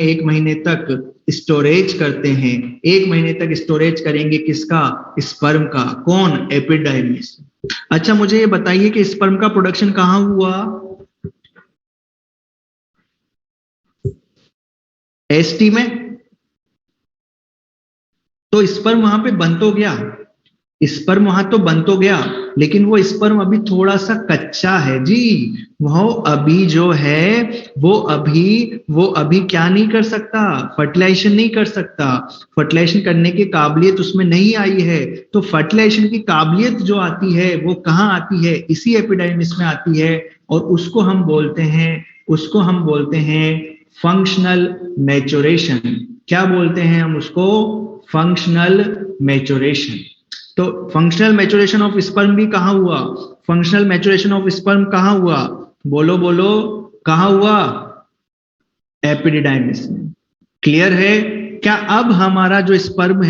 [SPEAKER 1] 1 महीने तक स्टोरेज करते हैं। 1 महीने तक स्टोरेज करेंगे किसका? स्पर्म का। कौन? एपिडिडाइमिस। अच्छा मुझे ये बताइए कि स्पर्म का प्रोडक्शन कहाँ हुआ? एसटी में। तो स्पर्म वहां पे बन तो गया, स्पर्म वहां तो बन तो गया, लेकिन वो स्पर्म अभी थोड़ा सा कच्चा है जी। वो अभी जो है वो अभी क्या नहीं कर सकता? फर्टिलाइजेशन नहीं कर सकता। फर्टिलाइजेशन करने की काबिलियत उसमें नहीं आई है। तो फर्टिलाइजेशन की काबिलियत जो आती है वो कहाँ आती है? इसी एपिडाइमिस में आती है। और उसको हम बोलते हैं फंक्शनल मैच्योरेशन। क्या बोलते हैं हम उसको? Functional maturation. तो फंक्शनल मैच्योरेशन ऑफ स्पर्म भी कहाँ हुआ? फंक्शनल मैच्योरेशन ऑफ स्पर्म कहाँ हुआ? बोलो बोलो, कहाँ हुआ? एपिडिडाइमिस में। क्लियर है? क्या अब हमारा जो स्पर्म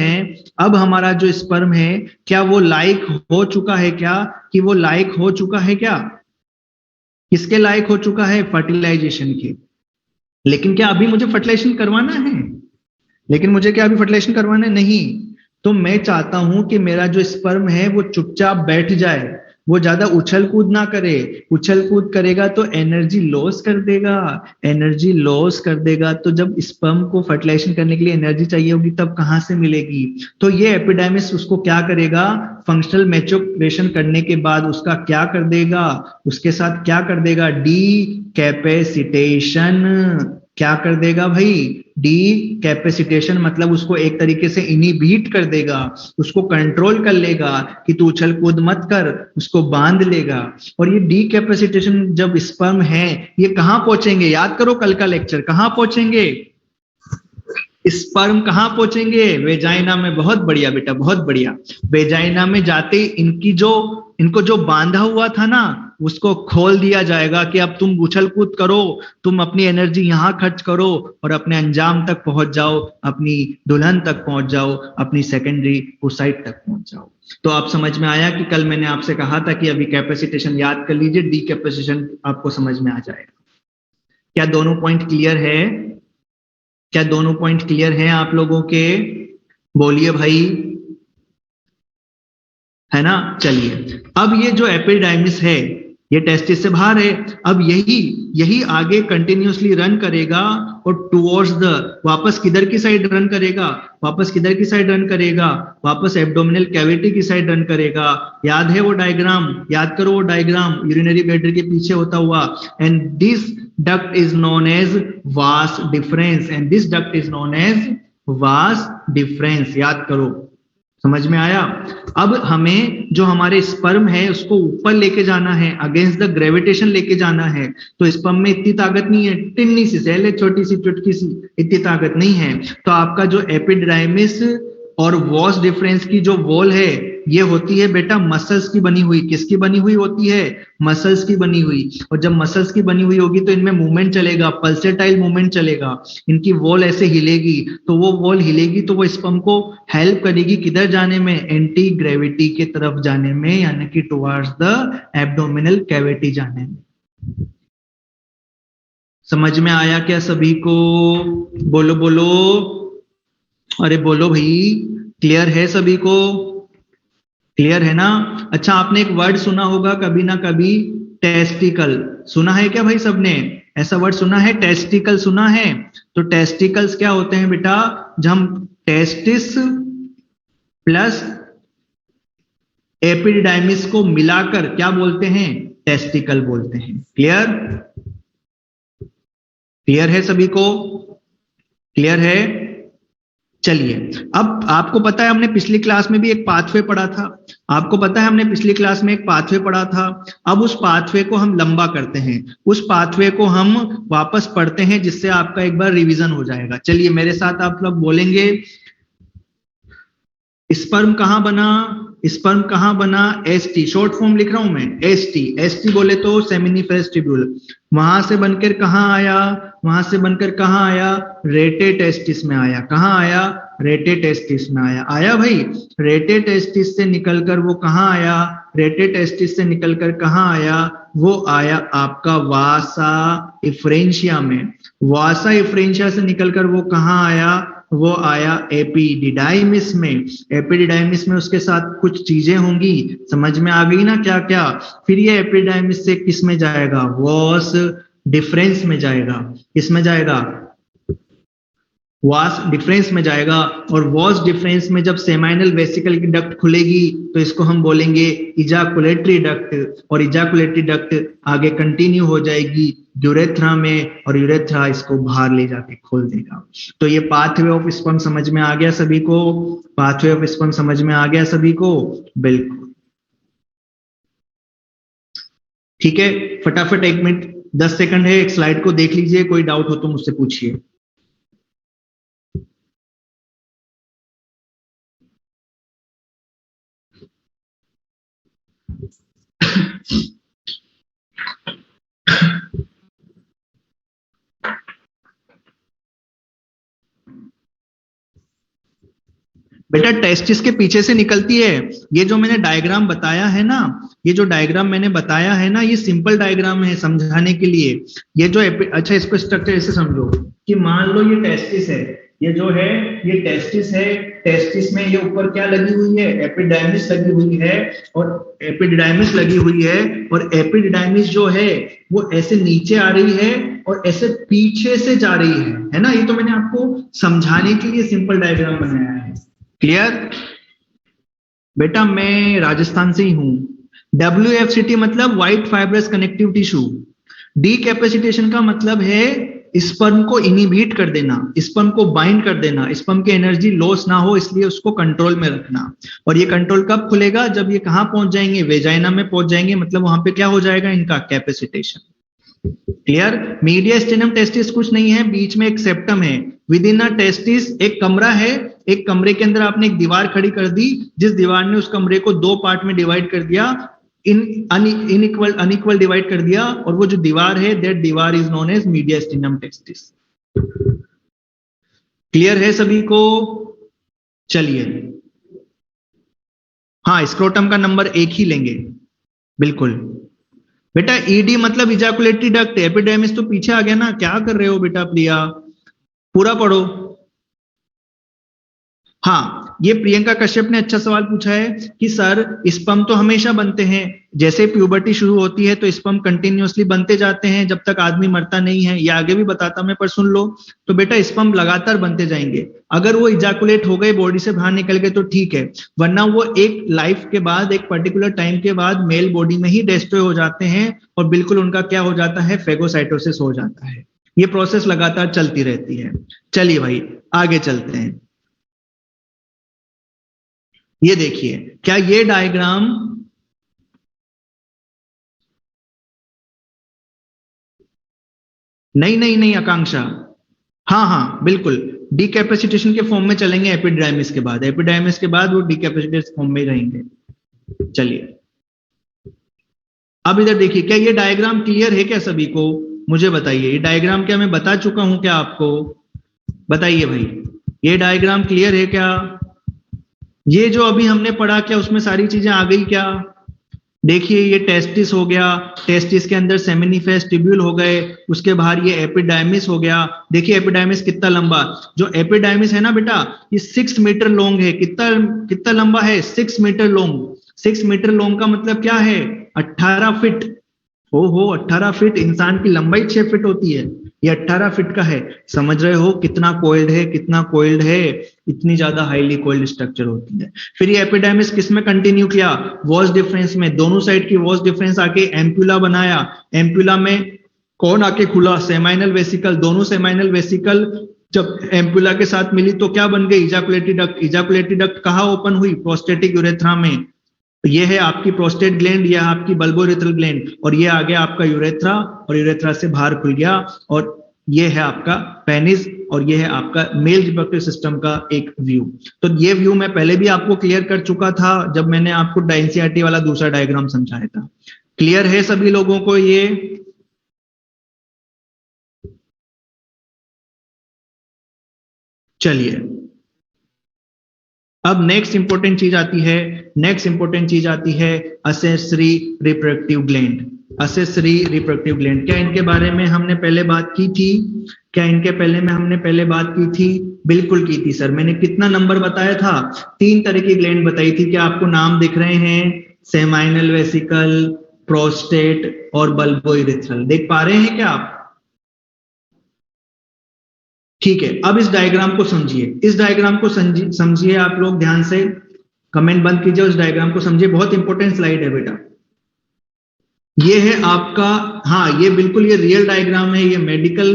[SPEAKER 1] है, क्या वो लायक हो चुका है? वो लायक हो चुका है क्या? किसके लायक हो चुका है? फर्टिलाइजेशन के। लेकिन क्या अभी मुझे फर्टिलाइजेशन करवाना है? नहीं। तो मैं चाहता हूं कि मेरा जो स्पर्म है वो चुपचाप बैठ जाए, वो ज्यादा उछल कूद ना करे। उछल कूद करेगा तो एनर्जी लॉस कर देगा। तो जब स्पर्म को फर्टिलाइजेशन करने के लिए एनर्जी चाहिए होगी तब कहां से मिलेगी? तो ये एपिडाइमिस उसको क्या करेगा? फंक्शनल मैच्योरेशन करने के बाद उसका क्या कर देगा? उसके साथ क्या कर देगा? डीकैपेसिटेशन। क्या कर देगा भाई? डीकैपेसिटेशन मतलब उसको एक तरीके से इनहिबिट कर देगा, उसको कंट्रोल कर लेगा कि तू उछल कूद मत कर, उसको बांध लेगा। और ये डीकैपेसिटेशन जब स्पर्म है ये कहां पहुंचेंगे? याद करो कल का लेक्चर, कहां पहुंचेंगे? स्पर्म कहां पहुंचेंगे? वेजाइना में। बहुत बढ़िया बेटा, बहुत बढ़िया। वेजाइना में जाते इनको जो बांधा हुआ था ना उसको खोल दिया जाएगा कि अब तुम उछल कूद करो, तुम अपनी एनर्जी यहां खर्च करो और अपने अंजाम तक पहुंच जाओ, अपनी दुल्हन तक पहुंच जाओ, अपनी सेकेंडरी ओसाइट तक पहुंच जाओ। तो आप समझ में आया कि कल मैंने आपसे कहा था कि अभी कैपेसिटेशन याद कर लीजिए, डीकैपेसिटेशन आपको समझ में आ जाएगा। क्या दोनों पॉइंट क्लियर है? क्या दोनों पॉइंट क्लियर हैं आप लोगों के? बोलिए भाई, है ना? चलिए, अब ये जो एपिडाइमिस है ये टेस्टिस से बाहर है। अब यही आगे कंटिन्यूअसली रन करेगा और टुवर्ड्स द, वापस किधर की साइड रन करेगा? वापस एब्डोमिनल कैविटी की साइड रन करेगा। याद है वो डायग्राम? याद करो वो डायग्राम, यूरिनरी ब्लैडर के पीछे होता हुआ। And this duct is known as vas deferens। याद करो, समझ में आया? अब हमें जो हमारे स्पर्म है उसको ऊपर लेके जाना है, अगेंस्ट द ग्रेविटेशन लेके जाना है। तो स्पर्म में इतनी ताकत नहीं है, टिन्नी सी सेल, छोटी सी चुटकी सी, इतनी ताकत नहीं है। तो आपका जो एपिडाइमिस और वॉस डिफरेंस की जो वॉल है ये होती है बेटा मसल्स की बनी हुई। किसकी बनी हुई होती है? मसल्स की बनी हुई। और जब मसल्स की बनी हुई होगी तो इनमें मूवमेंट चलेगा, पल्सेटाइल मूवमेंट चलेगा, इनकी वॉल ऐसे हिलेगी। तो वो वॉल हिलेगी तो वो स्पर्म को हेल्प करेगी किधर जाने में? एंटी ग्रेविटी के तरफ जाने में, यानी कि टुवर्ड्स द एब्डोमिनल कैविटी जाने में। समझ में आया क्या सभी को? बोलो बोलो, अरे बोलो भाई, क्लियर है सभी को? क्लियर है ना? अच्छा, आपने एक वर्ड सुना होगा कभी ना कभी, टेस्टिकल। सुना है क्या भाई सबने? ऐसा वर्ड सुना है? टेस्टिकल सुना है? तो टेस्टिकल्स क्या होते हैं बेटा? जब हम टेस्टिस प्लस एपिडाइमिस को मिलाकर क्या बोलते हैं? टेस्टिकल बोलते हैं। क्लियर? क्लियर है सभी को? क्लियर है? चलिए, अब आपको पता है हमने पिछली क्लास में भी एक पाथवे पढ़ा था। अब उस पाथवे को हम लंबा करते हैं, उस पाथवे को हम वापस पढ़ते हैं जिससे आपका एक बार रिवीजन हो जाएगा। चलिए मेरे साथ आप लोग बोलेंगे, स्पर्म कहां बना? स्पर्म कहाँ बना, एसटी, शॉर्ट फॉर्म लिख रहा हूं मैं, एसटी, एसटी बोले तो सेमिनिफेरस ट्यूब्यूल, वहां से बनकर कहाँ आया, वहां से बनकर कहाँ आया, रेटे टेस्टिस में आया, कहाँ आया, रेटे टेस्टिस में आया, आया भाई, रेटे टेस्टिस से निकलकर वो कहाँ आया, रेटे टेस्टिस से निकलकर कहाँ आया, वो आया आपका वासा इफ्रेंशिया में, वासा इफ्रेंशिया से निकलकर वो कहाँ आया, वो आया एपिडिडाइमिस में, एपिडिडाइमिस में उसके साथ कुछ चीजें होंगी, समझ में आ गई ना क्या क्या, फिर ये एपिडिडाइमिस से किस में जाएगा, वॉस डिफरेंस में जाएगा, किस में जाएगा, वास डिफरेंस में जाएगा, और वॉस डिफरेंस में जब सेमाइनल वेसिकल की डक्ट खुलेगी तो इसको हम बोलेंगे इजाकुलेटरी डक्ट, और इजाकुलेटरी डक्ट आगे कंटिन्यू हो जाएगी यूरेथ्रा में, और यूरेथ्रा इसको बाहर ले जाके खोल देगा। तो ये पाथवे ऑफ स्पर्म समझ में आ गया सभी को, पाथवे ऑफ स्पर्म समझ में आ गया सभी को, बिल्कुल ठीक है। फटाफट 1 मिनट 10 सेकंड है, एक स्लाइड को देख लीजिए, कोई डाउट हो तो मुझसे पूछिए। बेटा टेस्टिस के पीछे से निकलती है, ये जो मैंने डायग्राम बताया है ना, ये जो डायग्राम मैंने बताया है ना, ये सिंपल डायग्राम है समझाने के लिए। ये जो अच्छा इसको स्ट्रक्चर ऐसे समझो कि मान लो ये टेस्टिस है, ये जो है ये टेस्टिस है, टेस्टिस में ये ऊपर क्या लगी हुई है, एपिडाइमिस लगी हुई है, और एपिडाइमिस लगी हुई है, और एपिडाइमिस जो है वो ऐसे नीचे आ रही है और ऐसे पीछे से जा रही है ना, ये तो मैंने आपको समझाने के लिए सिंपल डायग्राम बनाया है। क्लियर? बेटा मैं राजस्थान से ही हूं। WFCT मतलब व्हाइट फाइब्रस कनेक्टिव टिश्यू। डीकैपेसिटेशन का मतलब है स्पर्म को इनहिबिट कर देना, स्पर्म को बाइंड कर देना, स्पर्म की एनर्जी लॉस ना हो इसलिए उसको कंट्रोल में रखना। और ये कंट्रोल कब खुलेगा, जब ये कहां पहुंच जाएंगे, वेजाइना में पहुंच जाएंगे, मतलब वहां पे क्या हो जाएगा इनका कैपेसिटेशन। क्लियर? मीडियास्टेनम टेस्टिस कुछ नहीं है, बीच में एक सेप्टम है, विद इन अ टेस्टिस एक कमरा है, एक कमरे के अंदर आपने एक दीवार खड़ी कर दी, जिस दीवार ने उस कमरे को 2 पार्ट में डिवाइड कर दिया, अनइक्वल डिवाइड कर दिया, और वो जो दीवार है दैट दीवार is known as mediastinum testis. Clear है सभी को? चलिए, हाँ स्क्रोटम का नंबर 1 ही लेंगे, बिल्कुल। बेटा ईडी मतलब इजाकुलेटरी डक्ट, एपिडेमिस तो पीछे आ गया ना, क्या कर रहे हो बेटा प्रिया, पूरा पढ़ो। हाँ, ये प्रियंका कश्यप ने अच्छा सवाल पूछा है कि सर स्पर्म तो हमेशा बनते हैं, जैसे प्यूबर्टी शुरू होती है तो स्पर्म कंटिन्यूअसली बनते जाते हैं जब तक आदमी मरता नहीं है, ये आगे भी बताता मैं पर सुन लो। तो बेटा स्पर्म लगातार बनते जाएंगे, अगर वो इजाकुलेट हो गए, बॉडी से बाहर निकल गए तो ठीक है, वरना वो एक लाइफ के बाद, एक पर्टिकुलर टाइम के बाद मेल बॉडी में ही डिस्ट्रॉय हो जाते हैं, और बिल्कुल उनका क्या हो जाता है, फेगोसाइटोसिस हो जाता है। ये प्रोसेस लगातार चलती रहती है। चलिए भाई आगे चलते हैं। ये देखिए, क्या ये डायग्राम नहीं आकांक्षा, हाँ बिल्कुल डीकैपेसिटेशन के फॉर्म में चलेंगे, एपिडाइमिस के बाद, एपिडाइमिस के बाद वो डीकैपेसिटेड फॉर्म में रहेंगे। चलिए अब इधर देखिए, क्या ये डायग्राम क्लियर है क्या सभी को, मुझे बताइए। ये डायग्राम क्या मैं बता चुका हूं क्या आपको, बताइए भाई, ये डायग्राम क्लियर है क्या? ये जो अभी हमने पढ़ा क्या उसमें सारी चीजें आ गई क्या? देखिए ये टेस्टिस हो गया, टेस्टिस के अंदर सेमिनिफेस ट्यूब्यूल हो गए, उसके बाहर ये एपिडाइमिस हो गया। देखिए एपिडाइमिस कितना लंबा, जो एपिडाइमिस है ना बेटा ये 6 मीटर लॉन्ग है, कितना लंबा है, 6 मीटर लॉन्ग। 6 मीटर लॉन्ग का मतलब क्या है, 18 फीट। हो 18 फीट, इंसान की लंबाई 6 फीट होती है, ये 18 फीट का है। समझ रहे हो कितना कोइल्ड है, कितना कोइल्ड है, इतनी ज्यादा हाईली कोइल्ड स्ट्रक्चर होती है। फिर ये एपिडाइमिस किस में कंटिन्यू किया, वॉस डिफरेंस में, दोनों साइड की वॉस डिफरेंस आके एम्पुला बनाया, एम्पुला में कौन आके खुला, सेमाइनल वेसिकल, दोनों सेमाइनल वेसिकल जब एम्पुला के साथ मिली तो क्या बन गई, इजाकुलेटरी डक्ट। इजाकुलेटरी डक्ट कहाँ ओपन हुई, प्रोस्टेटिक यूरेथ्रा में। ये है आपकी प्रोस्टेट ग्लैंड, यह आपकी बल्बोरेथ्रल ग्लैंड, और ये आ गया आपका यूरेथ्रा, और यूरेथ्रा से बाहर खुल गया, और ये है आपका पेनिस और ये है आपका मेल रिप्रोडक्टिव सिस्टम का एक व्यू। तो ये व्यू मैं पहले भी आपको क्लियर कर चुका था जब मैंने आपको एनसीईआरटी वाला दूसरा डायग्राम समझाया था। क्लियर है सभी लोगों को ये? चलिए, अब नेक्स्ट इंपॉर्टेंट चीज आती है, नेक्स्ट इंपॉर्टेंट चीज आती है accessory reproductive gland. Accessory reproductive gland, क्या इनके बारे में हमने पहले बात की थी? क्या इनके पहले में हमने पहले बात की थी? बिल्कुल की थी सर। मैंने कितना नंबर बताया था? 3 तरह की ग्लैंड बताई थी। क्या आपको नाम दिख रहे हैं? सेमाइनल वेसिकल, प्रोस्टेट और बल्बोइरेथ्रल। देख पा रहे हैं क्या आप? ठीक है, अब इस डायग्राम को समझिए, इस डायग्राम को समझिए आप लोग ध्यान से। कमेंट बंद कीजिए, उस डायग्राम को समझिए, बहुत इंपॉर्टेंट स्लाइड है बेटा। ये है आपका, हाँ ये बिल्कुल ये रियल डायग्राम है, ये मेडिकल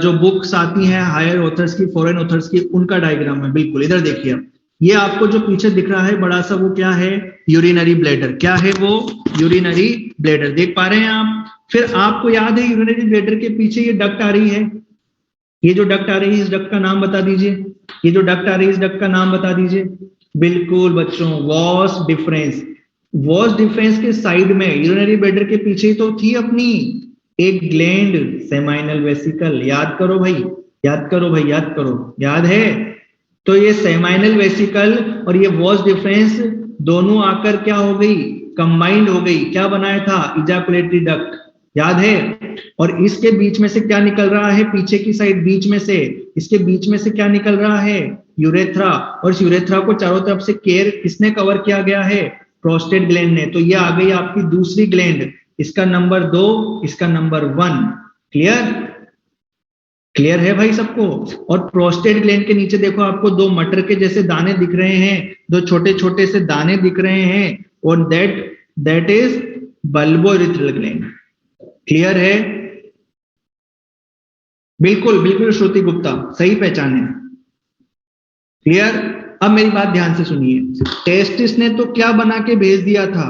[SPEAKER 1] जो बुक्स आती हैं हायर ऑथर्स की, फॉरेन ऑथर्स की, उनका डायग्राम है बिल्कुल। इधर देखिए, ये आपको जो पीछे दिख रहा है बड़ा सा, वो क्या है? Urinary bladder. क्या है वो? Urinary bladder. देख पा रहे हैं आप? फिर आपको याद है यूरिनरी ब्लैडर के पीछे ये डक्ट आ रही है, ये जो डक्ट आ रही है इस डक्ट का नाम बता दीजिए। ये जो डक्ट आ रही है इस डक्ट का नाम बता दीजिए। बिल्कुल बच्चों, वॉस डिफरेंस। वॉस डिफरेंस के साइड में यूरिनरी ब्लैडर के पीछे तो थी अपनी एक ग्लैंड, सेमाइनल वेसिकल। याद करो भाई, याद करो भाई, याद करो, याद है? तो ये सेमाइनल वेसिकल और ये वॉस डिफरेंस दोनों आकर क्या हो गई? कंबाइंड हो गई। क्या बनाया था? इजाकुलेटरी डक्ट। याद है? और इसके बीच में से क्या निकल रहा है? पीछे की साइड बीच में से, इसके बीच में से क्या निकल रहा है? यूरेथ्रा। और इस यूरेथ्रा को चारों तरफ से केयर किसने कवर किया गया है? प्रोस्टेट ग्लैंड ने। तो ये आ गई आपकी दूसरी ग्लैंड, इसका नंबर 2, इसका नंबर 1। क्लियर? क्लियर है भाई सबको? और प्रोस्टेट ग्लैंड के नीचे देखो, आपको 2 मटर के जैसे दाने दिख रहे हैं, 2 छोटे छोटे से दाने दिख रहे हैं, और दैट इज बल्बोइरेथ्रल ग्लैंड। क्लियर है? बिल्कुल बिल्कुल श्रुति गुप्ता, सही पहचाने। क्लियर? अब मेरी बात ध्यान से सुनिए। टेस्टिस ने तो क्या बना के भेज दिया था?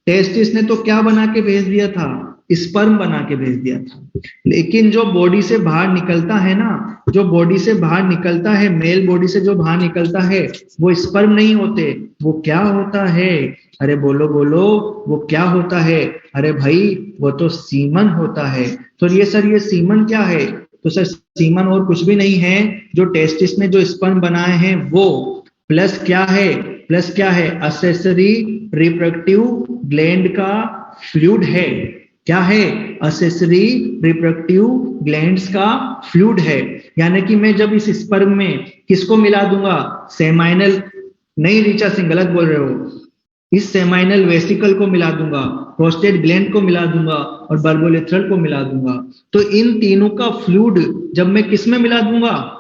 [SPEAKER 1] टेस्टिस ने तो क्या बना के भेज दिया था? स्पर्म बना के भेज दिया था। लेकिन जो बॉडी से बाहर निकलता है ना, जो बॉडी से बाहर निकलता है, मेल बॉडी से जो बाहर निकलता है, वो स्पर्म नहीं होते। वो क्या होता है? अरे बोलो बोलो, वो क्या होता है? अरे भाई, वो तो सीमन होता है। तो ये सर, ये सीमन क्या है? तो सर सीमन और कुछ भी नहीं है, जो टेस्टिस ने जो स्पर्म बनाए हैं वो, प्लस क्या है? प्लस क्या है? असेसरी रिप्रोडक्टिव ग्लैंड का फ्लूइड है। क्या है? असेसरी रिप्रोडक्टिव ग्लैंड्स का फ्लूइड है। यानी कि मैं जब इस स्पर्म में किसको मिला दूंगा? सेमाइनल नहीं, रीचा सिंह गलत बोल रहे हो, इस सेमाइनल वेसिकल को मिला दूंगा, प्रोस्टेट ग्लैंड को मिला दूंगा और बल्बोइरेथ्रल को मिला दूंगा। तो इन तीनों का फ्लूइड जब मैं किस में मिला दूंगा?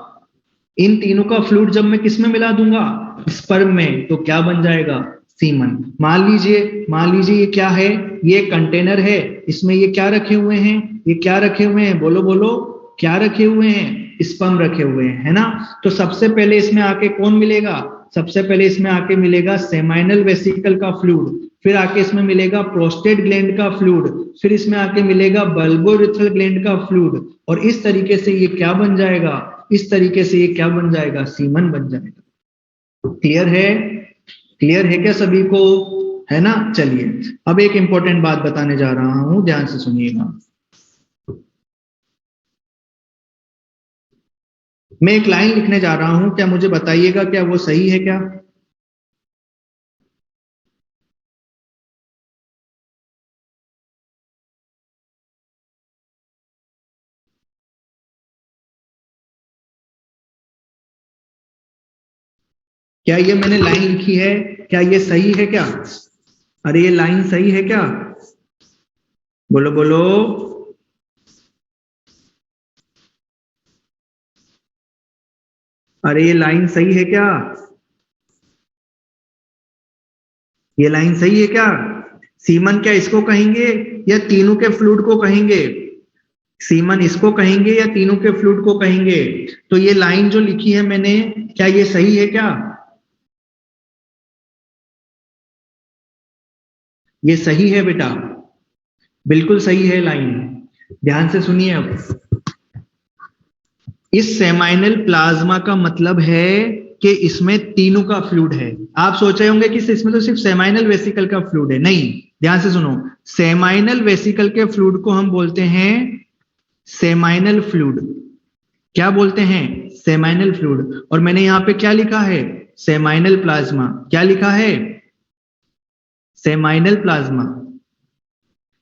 [SPEAKER 1] इन तीनों का फ्लूइड जब मैं किस में मिला दूंगा? स्पर्म में। तो क्या बन जाएगा? सीमन। मान लीजिए ये क्या है? ये कंटेनर है, इसमें ये क्या रखे हुए हैं? ये क्या रखे हुए हैं? बोलो बोलो, क्या रखे हुए हैं? स्पर्म रखे हुए हैं, है ना? तो सबसे पहले इसमें आके कौन मिलेगा? सबसे पहले इसमें आके मिलेगा सेमाइनल वेसिकल का फ्लूइड, फिर आके इसमें मिलेगा प्रोस्टेट ग्लैंड का फ्लूइड, फिर इसमें आके मिलेगा बल्बोइरेथ्रल ग्लैंड का फ्लूइड, और इस तरीके से ये क्या बन जाएगा? इस तरीके से ये क्या बन जाएगा? सीमन बन जाएगा। क्लियर है? क्लियर है क्या सभी को? है ना? चलिए, अब एक इंपॉर्टेंट बात बताने जा रहा हूं, ध्यान से सुनिएगा। मैं एक लाइन लिखने जा रहा हूं, क्या मुझे बताइएगा क्या वो सही है क्या? क्या ये मैंने लाइन लिखी है, क्या ये सही है क्या? अरे ये लाइन सही है क्या? बोलो बोलो। अरे ये लाइन सही है क्या? ये लाइन सही है क्या? सीमन क्या इसको कहेंगे या तीनों के फ्लूइड को कहेंगे? सीमन इसको कहेंगे या तीनों के फ्लूइड को कहेंगे? तो ये लाइन जो लिखी है मैंने, क्या ये सही है क्या? ये सही है बेटा, बिल्कुल सही है लाइन। ध्यान से सुनिए अब। इस सेमाइनल प्लाज्मा का मतलब है कि इसमें तीनों का फ्लूइड है। आप सोच रहे होंगे कि इसमें तो सिर्फ सेमाइनल वेसिकल का फ्लूइड है, नहीं, ध्यान से सुनो। सेमाइनल वेसिकल के फ्लूइड को हम बोलते हैं सेमाइनल फ्लूइड। क्या बोलते हैं? Seminal fluid. और मैंने यहां पे क्या लिखा है? Seminal plasma. क्या लिखा है? Seminal plasma.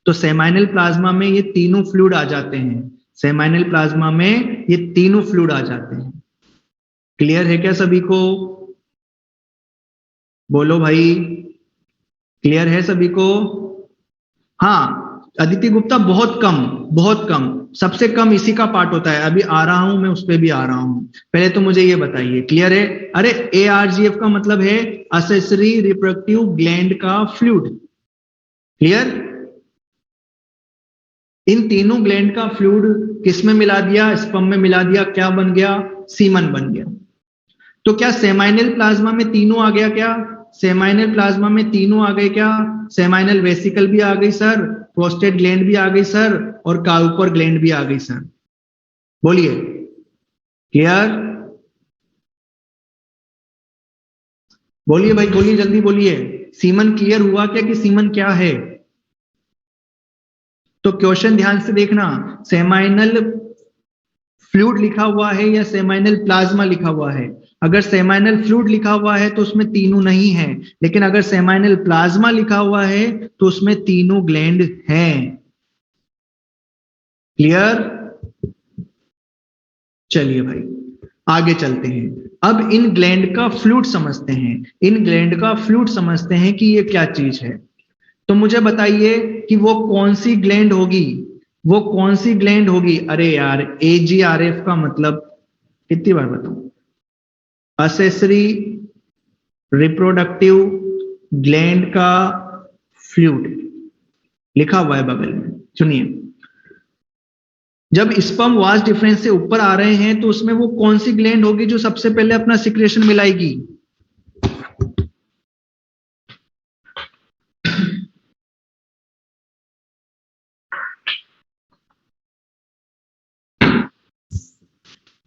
[SPEAKER 1] तो सेमाइनल प्लाज्मा में ये तीनों फ्लूइड आ जाते हैं। सेमाइनल प्लाज्मा में ये तीनों फ्लूइड आ जाते हैं। क्लियर है क्या सभी को? बोलो भाई, क्लियर है सभी को? हाँ, अदिति गुप्ता बहुत कम, बहुत कम, सबसे कम इसी का पार्ट होता है। अभी आ रहा हूं मैं, उस पर भी आ रहा हूं। पहले तो मुझे ये बताइए, क्लियर है? अरे ARGF का मतलब है एक्सेसरी रिप्रोडक्टिव ग्लैंड का फ्लूइड। क्लियर? इन तीनों ग्लैंड का फ्लूइड किस में मिला दिया? स्पर्म में मिला दिया। क्या बन गया? सीमन बन गया। तो क्या सेमाइनल प्लाज्मा में तीनों आ गया? क्या सेमाइनल प्लाज्मा में तीनों आ गए? क्या सेमाइनल वेसिकल भी आ गई सर, प्रोस्टेट ग्लैंड भी आ गई सर, और काउपर ग्लैंड भी आ गई सर? बोलिए, क्लियर? बोलिए भाई, बोलिए, जल्दी बोलिए। सीमन क्लियर हुआ क्या कि सीमन क्या है? तो क्वेश्चन ध्यान से देखना, सेमाइनल फ्लूइड लिखा हुआ है या सेमाइनल प्लाज्मा लिखा हुआ है? अगर सेमाइनल फ्लूइड लिखा हुआ है तो उसमें तीनों नहीं है, लेकिन अगर सेमाइनल प्लाज्मा लिखा हुआ है तो उसमें तीनों ग्लैंड हैं। क्लियर? चलिए भाई, आगे चलते हैं। अब इन ग्लैंड का फ्लूइड समझते हैं। इन ग्लैंड का फ्लूइड समझते हैं कि ये क्या चीज है। तो मुझे बताइए कि वो कौन सी ग्लैंड होगी? वो कौन सी ग्लैंड होगी? अरे यार, AGRF का मतलब कितनी बार बताऊं? एक्सेसरी रिप्रोडक्टिव ग्लैंड का फ्लूइड लिखा हुआ है बगल में। सुनिए, जब स्पर्म वास डिफरेंस से ऊपर आ रहे हैं तो उसमें वो कौन सी ग्लैंड होगी जो सबसे पहले अपना सिक्रेशन मिलाएगी?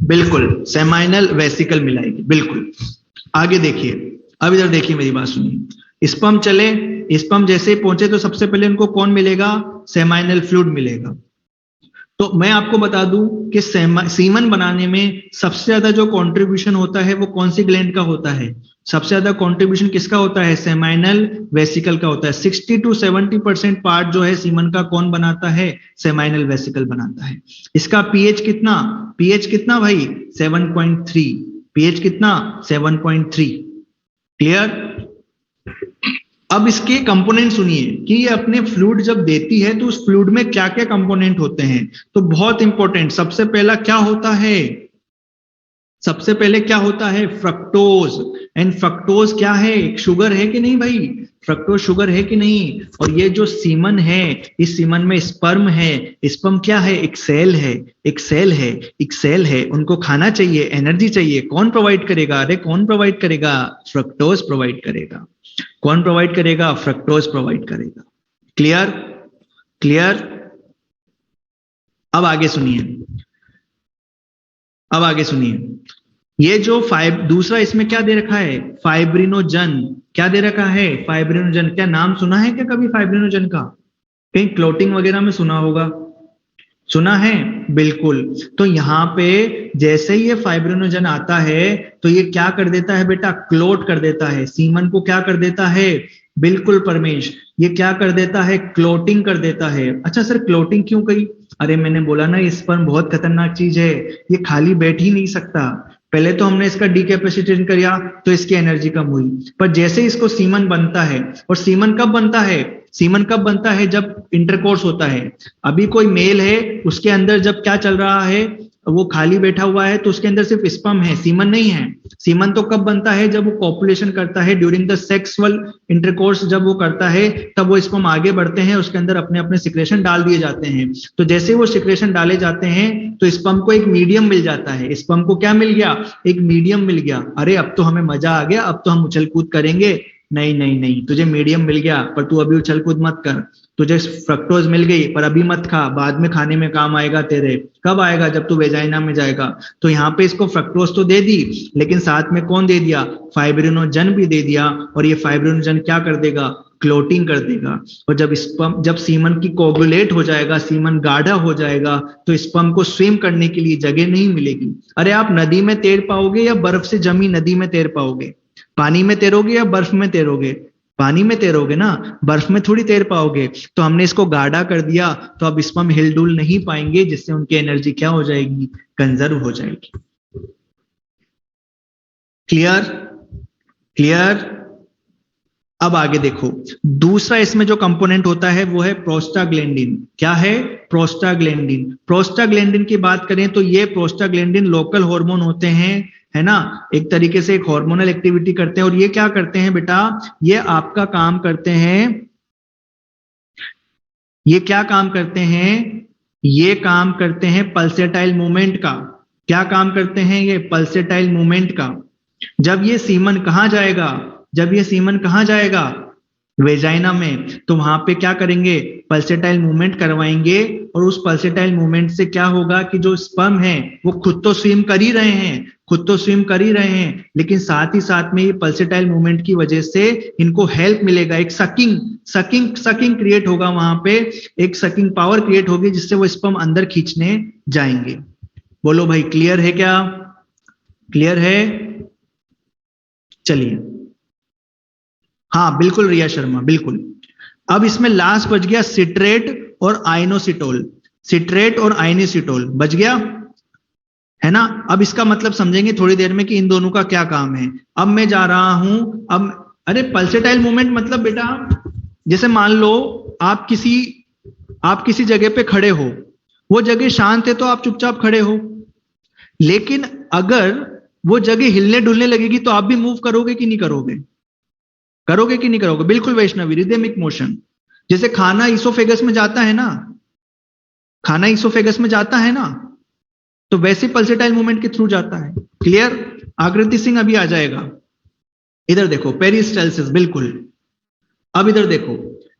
[SPEAKER 1] बिल्कुल, सेमाइनल वेसिकल मिलाएगी, बिल्कुल। आगे देखिए, अब इधर देखिए, मेरी बात सुनिए। स्पर्म चले, स्पर्म जैसे ही पहुंचे तो सबसे पहले उनको कौन मिलेगा? सेमाइनल फ्लूइड मिलेगा। तो मैं आपको बता दूं कि सीमन बनाने में सबसे ज्यादा जो कंट्रीब्यूशन होता है वो कौन सी ग्लैंड का होता है? सबसे ज्यादा कंट्रीब्यूशन किसका होता है? सेमाइनल वेसिकल का होता है। 60 to 70% पार्ट जो है सीमन का कौन बनाता है? सेमाइनल वेसिकल बनाता है। इसका पीएच कितना? पीएच कितना भाई? 7.3। पीएच कितना? 7.3। क्लियर? अब इसके कंपोनेंट सुनिए कि ये अपने फ्लूइड जब देती है तो उस फ्लूइड में क्या क्या कंपोनेंट होते हैं। तो बहुत इंपॉर्टेंट, सबसे पहला क्या होता है? सबसे पहले क्या होता है? फ्रक्टोज। एंड फ्रक्टोज क्या है? एक शुगर है कि नहीं भाई? फ्रक्टोज शुगर है कि नहीं? और ये जो सीमन है, इस सीमन में स्पर्म है। स्पर्म क्या है? एक सेल है, एक सेल है, एक सेल है। उनको खाना चाहिए, एनर्जी चाहिए। कौन प्रोवाइड करेगा? अरे कौन प्रोवाइड करेगा? फ्रक्टोज प्रोवाइड करेगा। कौन प्रोवाइड करेगा? फ्रक्टोज प्रोवाइड करेगा। क्लियर? क्लियर? अब आगे सुनिए, अब आगे सुनिए। ये जो दूसरा इसमें क्या दे रखा है? फाइब्रिनोजन। क्या दे रखा है? फाइब्रिनोजन। क्या नाम सुना है क्या कभी फाइब्रिनोजन का? कहीं क्लोटिंग वगैरह में सुना होगा, सुना है? बिल्कुल। तो यहाँ पे जैसे ही ये फाइब्रिनोजन आता है तो ये क्या कर देता है बेटा? क्लोट कर देता है। सीमन को क्या कर देता है? बिल्कुल परमेश, ये क्या कर देता है? क्लोटिंग कर देता है। अच्छा सर, क्लोटिंग क्यों करी? अरे मैंने बोला ना, स्पर्म बहुत खतरनाक चीज है, ये खाली बैठ ही नहीं सकता। पहले तो हमने इसका डीकैपेसिटेशन किया तो इसकी एनर्जी कम हुई, पर जैसे इसको सीमन बनता है, और सीमन कब बनता है? सीमन कब बनता है? जब इंटरकोर्स होता है। अभी कोई मेल है, उसके अंदर जब क्या चल रहा है, वो खाली बैठा हुआ है, तो उसके अंदर सिर्फ स्पर्म है, सीमन नहीं है। सीमन तो कब बनता है? जब वो कॉपुलेशन करता है, ड्यूरिंग द सेक्सुअल इंटरकोर्स जब वो करता है, तब वो स्पर्म आगे बढ़ते हैं, उसके अंदर अपने अपने सिक्रेशन डाल दिए जाते हैं। तो जैसे वो सिक्रेशन डाले जाते हैं तो स्पर्म को एक मीडियम मिल जाता है। स्पर्म को क्या मिल गया? एक मीडियम मिल गया। अरे अब तो हमें मजा आ गया, अब तो हम उछल कूद करेंगे। नहीं नहीं नहीं, तुझे मीडियम मिल गया, पर तू अभी उछल कूद मत कर। तुझे फ्रक्टोज मिल गई पर अभी मत खा, बाद में खाने में काम आएगा तेरे। कब आएगा? जब तू वेजाइना में जाएगा। तो यहाँ पे इसको फ्रक्टोज तो दे दी, लेकिन साथ में कौन दे दिया? फाइब्रिनोजन भी दे दिया। और ये फाइब्रिनोजन क्या कर देगा? क्लोटिंग कर देगा। और जब सीमन की कोगुलेट हो जाएगा, सीमन गाढ़ा हो जाएगा, तो स्पर्म को स्विम करने के लिए जगह नहीं मिलेगी। अरे आप नदी में तैर पाओगे या बर्फ से जमी नदी में तैर पाओगे? पानी में तैरोगे या बर्फ में तैरोगे? पानी में तैरोगे ना, बर्फ में थोड़ी तैर पाओगे। तो हमने इसको गाढ़ा कर दिया, तो अब स्पर्म हिलडुल नहीं पाएंगे, जिससे उनकी एनर्जी क्या हो जाएगी? कंजर्व हो जाएगी। क्लियर? क्लियर? अब आगे देखो, दूसरा इसमें जो कंपोनेंट होता है वो है प्रोस्टाग्लैंडिन। क्या है? प्रोस्टाग्लैंडिन। प्रोस्टाग्लैंडिन की बात करें तो ये प्रोस्टाग्लैंडिन लोकल हार्मोन होते हैं, है ना, एक तरीके से एक हार्मोनल एक्टिविटी करते हैं। और ये क्या करते हैं बेटा? ये आपका काम करते हैं, ये क्या काम करते हैं? ये काम करते हैं पल्सेटाइल मूवमेंट का। क्या काम करते हैं ये? पल्सेटाइल मूवमेंट का। जब ये सीमन कहां जाएगा? जब ये सीमन कहां जाएगा? वेजाइना में। तो वहां पे क्या करेंगे? पल्सेटाइल मूवमेंट करवाएंगे। और उस पल्सेटाइल मूवमेंट से क्या होगा कि जो स्पर्म है वो खुद तो स्विम कर ही रहे हैं, खुद तो स्विम कर ही रहे हैं, लेकिन साथ ही साथ में ये पल्सेटाइल मूवमेंट की वजह से इनको हेल्प मिलेगा। एक सकिंग क्रिएट होगा वहां पे, एक सकिंग पावर क्रिएट होगी, जिससे वो स्पर्म अंदर खींचने जाएंगे। बोलो भाई, क्लियर है क्या? क्लियर है? चलिए, हाँ बिल्कुल रिया शर्मा, बिल्कुल। अब इसमें लास्ट बच गया सिट्रेट और आइनोसिटोल। सिट्रेट और आइनोसिटोल बच गया, है ना। अब इसका मतलब समझेंगे थोड़ी देर में कि इन दोनों का क्या काम है। अब मैं जा रहा हूं, अब अरे पल्सेटाइल मूवमेंट मतलब बेटा, जैसे मान लो आप किसी जगह पे खड़े हो, वो जगह शांत है तो आप चुपचाप खड़े हो, लेकिन अगर वो जगह हिलने डुलने लगेगी तो आप भी मूव करोगे कि नहीं करोगे? करोगे कि नहीं करोगे? बिल्कुल वैष्णवी, रिदमिक मोशन। जैसे खाना इसोफेगस में जाता है ना, खाना इसोफेगस में जाता है ना, तो वैसे पल्सेटाइल मूवमेंट के थ्रू जाता है। क्लियर? आकृति सिंह अभी आ जाएगा। इधर देखो, पेरिस्टालसिस, बिल्कुल। अब इधर देखो,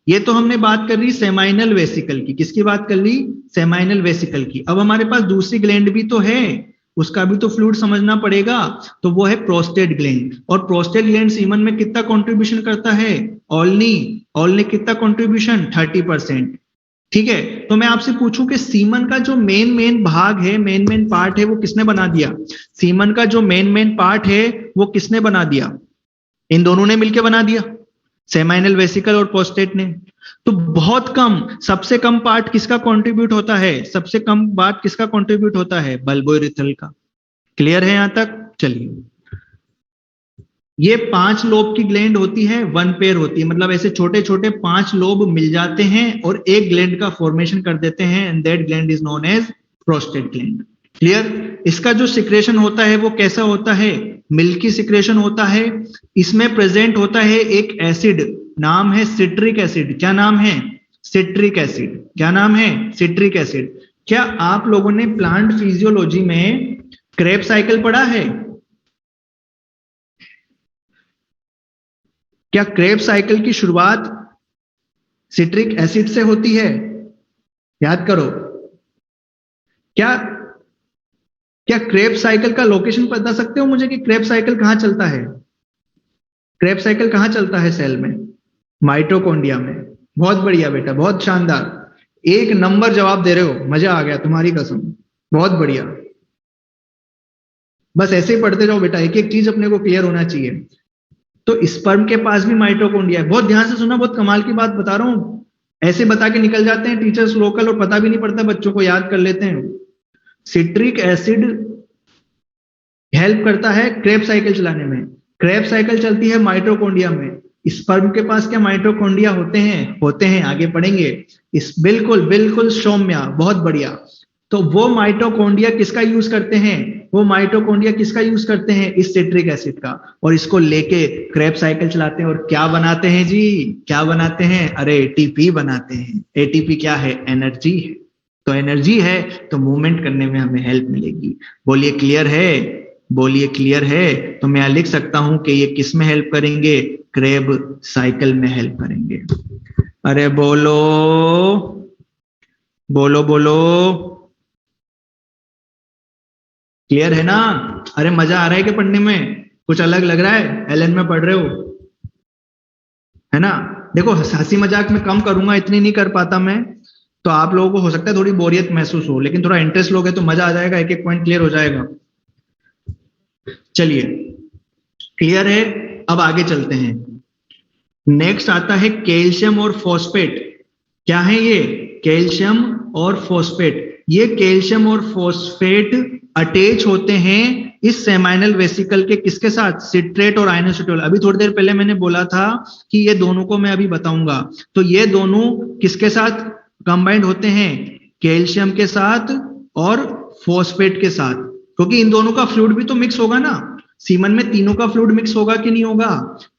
[SPEAKER 1] ये तो हमने बात कर ली सेमाइनल वेसिकल की। किसकी बात कर ली? सेमाइनल वेसिकल की। अब हमारे पास दूसरी ग्लैंड भी तो है, उसका भी तो फ्लूइड समझना पड़ेगा, तो वो है प्रोस्टेट ग्लैंड। और प्रोस्टेट ग्लैंड सीमन में कितना कंट्रीब्यूशन करता है? ओनली कितना कंट्रीब्यूशन? 30%। ठीक है, तो मैं आपसे पूछूं कि सीमन का जो मेन भाग है, मेन पार्ट है, वो किसने बना दिया? सीमन का जो मेन पार्ट है वो किसने बना दिया? इन दोनों ने मिलकर बना दिया, सेमाइनल वेसिकल और प्रोस्टेट ने। तो बहुत कम, सबसे कम पार्ट किसका कंट्रीब्यूट होता है? सबसे कम पार्ट किसका कंट्रीब्यूट होता है? बल्बोइरेथ्रल का। क्लियर है यहां तक? चलिए, ये 5 लोब की ग्लैंड होती है, 1 पेयर होती है, मतलब ऐसे छोटे छोटे 5 लोब मिल जाते हैं और एक ग्लैंड का फॉर्मेशन कर देते हैं, and that gland is known as prostate gland. Clear? इसका जो सिक्रेशन होता है वो कैसा होता है? मिल्की सिक्रेशन होता है। इसमें प्रेजेंट होता है एक एसिड, नाम है सिट्रिक एसिड। क्या नाम है? Citric acid. क्या नाम है? Citric acid. क्या आप लोगों ने प्लांट फिजियोलॉजी में क्रेब्स साइकिल पढ़ा है? क्या क्रेब्स साइकिल की शुरुआत सिट्रिक एसिड से होती है? याद करो। क्या क्रेब्स साइकिल का लोकेशन बता सकते हो मुझे कि क्रेब्स साइकिल कहां चलता है? क्रेब्स साइकिल कहां चलता है सेल में? माइटोकॉन्ड्रिया में। बहुत बढ़िया बेटा, बहुत शानदार, 1 नंबर जवाब दे रहे हो, मजा आ गया तुम्हारी कसम, बहुत बढ़िया। बस ऐसे ही पढ़ते जाओ बेटा, एक एक चीज अपने को क्लियर होना चाहिए। तो स्पर्म के पास भी माइटोकॉन्ड्रिया है। बहुत ध्यान से सुना, बहुत कमाल की बात बता रहा हूं। ऐसे बता के निकल जाते हैं टीचर्स लोकल और पता भी नहीं पड़ता, बच्चों को याद कर लेते हैं। सिट्रिक एसिड हेल्प करता है क्रेब्स साइकिल चलाने में। क्रेब्स साइकिल चलती है माइटोकॉन्ड्रिया में। स्पर्म के पास क्या माइटोकॉन्ड्रिया होते हैं, आगे पढ़ेंगे। बिल्कुल सौम्या, बहुत बढ़िया। तो वो माइटोकॉन्ड्रिया किसका यूज करते हैं? इस सिट्रिक एसिड का। और इसको लेके क्रेब्स साइकिल चलाते हैं और क्या बनाते हैं जी? क्या बनाते हैं? अरे एटीपी बनाते हैं। एटीपी क्या है? एनर्जी है। तो एनर्जी है तो मूवमेंट करने में हमें हेल्प मिलेगी। बोलिए क्लियर है? बोलिए क्लियर है? तो मैं लिख सकता हूं कि ये किस में हेल्प करेंगे? क्रेब साइकिल में हेल्प करेंगे। अरे बोलो बोलो बोलो, क्लियर है ना? अरे मजा आ रहा है क्या पढ़ने में? कुछ अलग लग रहा है? एलएन में पढ़ रहे हो, है ना? देखो हंसी मजाक में कम करूंगा, इतनी नहीं कर पाता मैं, तो आप लोगों को हो सकता है थोड़ी बोरियत महसूस हो, लेकिन थोड़ा इंटरेस्ट लोगे तो मजा आ जाएगा, एक एक पॉइंट क्लियर हो जाएगा। चलिए, क्लियर है? अब आगे चलते हैं। नेक्स्ट आता है कैल्शियम और फॉस्फेट। क्या है ये? कैल्शियम और फॉस्फेट। ये कैल्शियम और फॉस्फेट अटैच होते हैं इस सेमाइनल वेसिकल के किसके साथ? सिट्रेट और आइनोसिटोल। अभी थोड़ी देर पहले मैंने बोला था कि ये दोनों को मैं अभी बताऊंगा। तो ये दोनों किसके साथ कंबाइंड होते हैं? कैल्शियम के साथ और फॉस्फेट के साथ, क्योंकि इन दोनों का फ्लूइड भी तो मिक्स होगा ना। सीमन में तीनों का फ्लूइड मिक्स होगा कि नहीं होगा?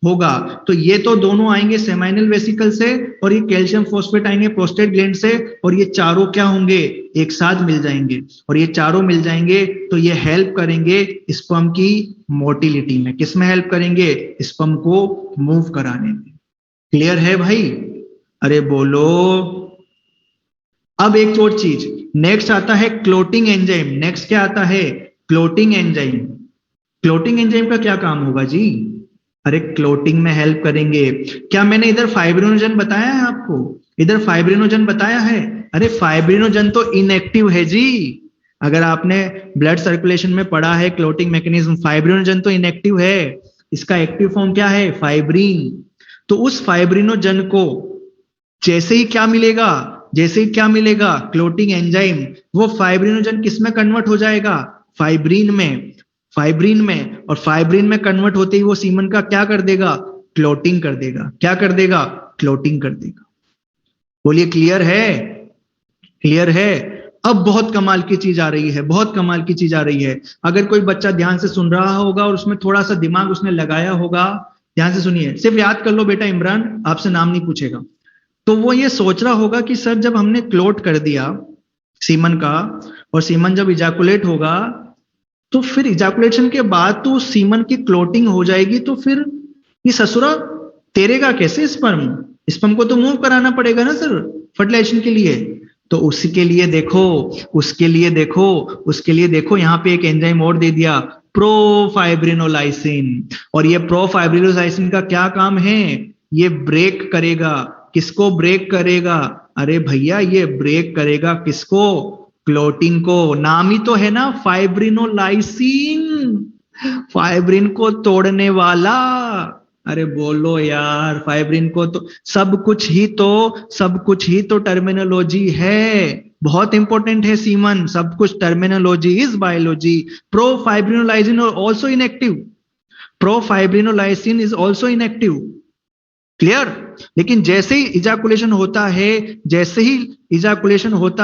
[SPEAKER 1] होगा। तो ये तो दोनों आएंगे सेमाइनल वेसिकल से, और ये कैल्शियम फॉस्फेट आएंगे प्रोस्टेट ग्लैंड से, और ये चारों क्या होंगे? एक साथ मिल जाएंगे। और ये चारों मिल जाएंगे तो ये हेल्प करेंगे स्पर्म की मोटिलिटी में। किस में हेल्प करेंगे? स्पर्म को मूव कराने में। क्लियर है भाई? अरे बोलो। अब एक और चीज, नेक्स्ट आता है क्लोटिंग एंजाइम। नेक्स्ट क्या आता है? Clotting enzyme. क्लोटिंग एंजाइम का क्या काम होगा जी? अरे क्लोटिंग में हेल्प करेंगे। क्या मैंने इधर फाइब्रिनोजन बताया है आपको? इधर फाइब्रिनोजन बताया है? अरे फाइब्रिनोजन तो इनएक्टिव है जी। अगर आपने ब्लड सर्कुलेशन में पढ़ा है क्लोटिंग मैकेनिज्म, फाइब्रिनोजन तो इनएक्टिव है। इसका एक्टिव फॉर्म क्या है? फाइब्रिन। तो उस फाइब्रिनोजन को जैसे ही क्या मिलेगा? जैसे ही क्या मिलेगा? Clotting enzyme. वो फाइब्रिनोजन किस में कन्वर्ट हो जाएगा? फाइब्रिन में। फाइब्रिन में, और फाइब्रिन में कन्वर्ट होते ही वो सीमन का क्या कर देगा? क्लोटिंग कर देगा। क्या कर देगा? क्लोटिंग कर देगा। बोलिए क्लियर है? क्लियर है? अब बहुत कमाल की चीज आ रही है, बहुत कमाल की चीज आ रही है। अगर कोई बच्चा ध्यान से सुन रहा होगा और उसमें थोड़ा सा दिमाग उसने लगाया होगा, ध्यान से सुनिए, सिर्फ याद कर लो बेटा इमरान, आपसे नाम नहीं पूछेगा। तो वो ये सोच रहा होगा कि सर जब हमने क्लोट कर दिया सीमन का, और सीमन जब इजाकुलेट होगा, तो फिर इजाकुलेशन के बाद तो सीमन की क्लोटिंग हो जाएगी, तो फिर ये ससुरा तैरेगा कैसे स्पर्म? स्पर्म को तो मूव कराना पड़ेगा ना सर फर्टिलाइजेशन के लिए। तो उसके लिए देखो, उसके लिए देखो यहाँ पे एक एंजाइम और दे दिया, प्रोफाइब्रिनोलाइसिन। और ये प्रोफाइब्रिनोलाइसिन का क्या काम है? ये ब्रेक करेगा। किसको ब्रेक करेगा? अरे भैया ये ब्रेक करेगा किसको? क्लोटिन को। नाम ही तो है ना फाइब्रिनोलाइसिन, फाइब्रिन को तोड़ने वाला। अरे बोलो यार, फाइब्रिन को तो सब कुछ ही तो टर्मिनोलॉजी है। बहुत इंपॉर्टेंट है सीमन, सब कुछ terminology is biology. Profibrinolysin also inactive, profibrinolysin is also inactive. Clear? लेकिन जैसे ही इजाकुलेशन होता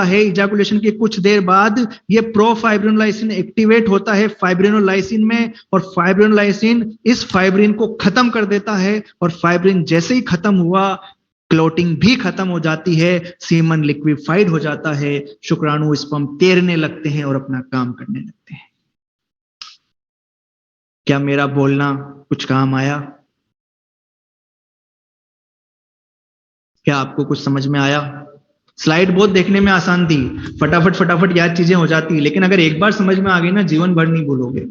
[SPEAKER 1] है, इजाकुलेशन के कुछ देर बाद ये प्रोफाइब्रिनोलाइसिन एक्टिवेट होता है फाइब्रिनोलाइसिन में, और फाइब्रिनोलाइसिन इस फाइब्रिन को खत्म कर देता है। और फाइब्रिन जैसे ही खत्म हुआ, क्लोटिंग भी खत्म हो जाती है, सीमन लिक्विफाइड हो जाता है, शुक्राणु स्पर्म तैरने लगते हैं और अपना काम करने लगते हैं। क्या मेरा बोलना कुछ काम आया? क्या आपको कुछ समझ में आया? स्लाइड बहुत देखने में आसान थी, फटाफट याद चीजें हो जाती, लेकिन अगर एक बार समझ में आ गई ना, जीवन भर नहीं भूलोगे।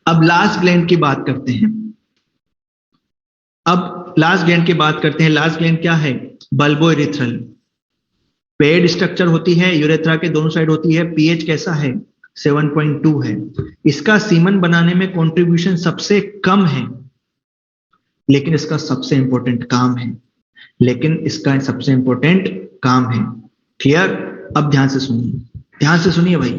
[SPEAKER 1] अब लास्ट ग्लैंड की बात करते हैं। लास्ट ग्लैंड क्या है? बल्बो इरिथ्रल। पेड स्ट्रक्चर होती है, यूरेथ्रा के दोनों साइड होती है। पीएच कैसा है? 7.2 है। इसका सीमन बनाने में कंट्रीब्यूशन सबसे कम है, लेकिन इसका सबसे इंपॉर्टेंट काम है। क्लियर? अब ध्यान से सुनिए भाई।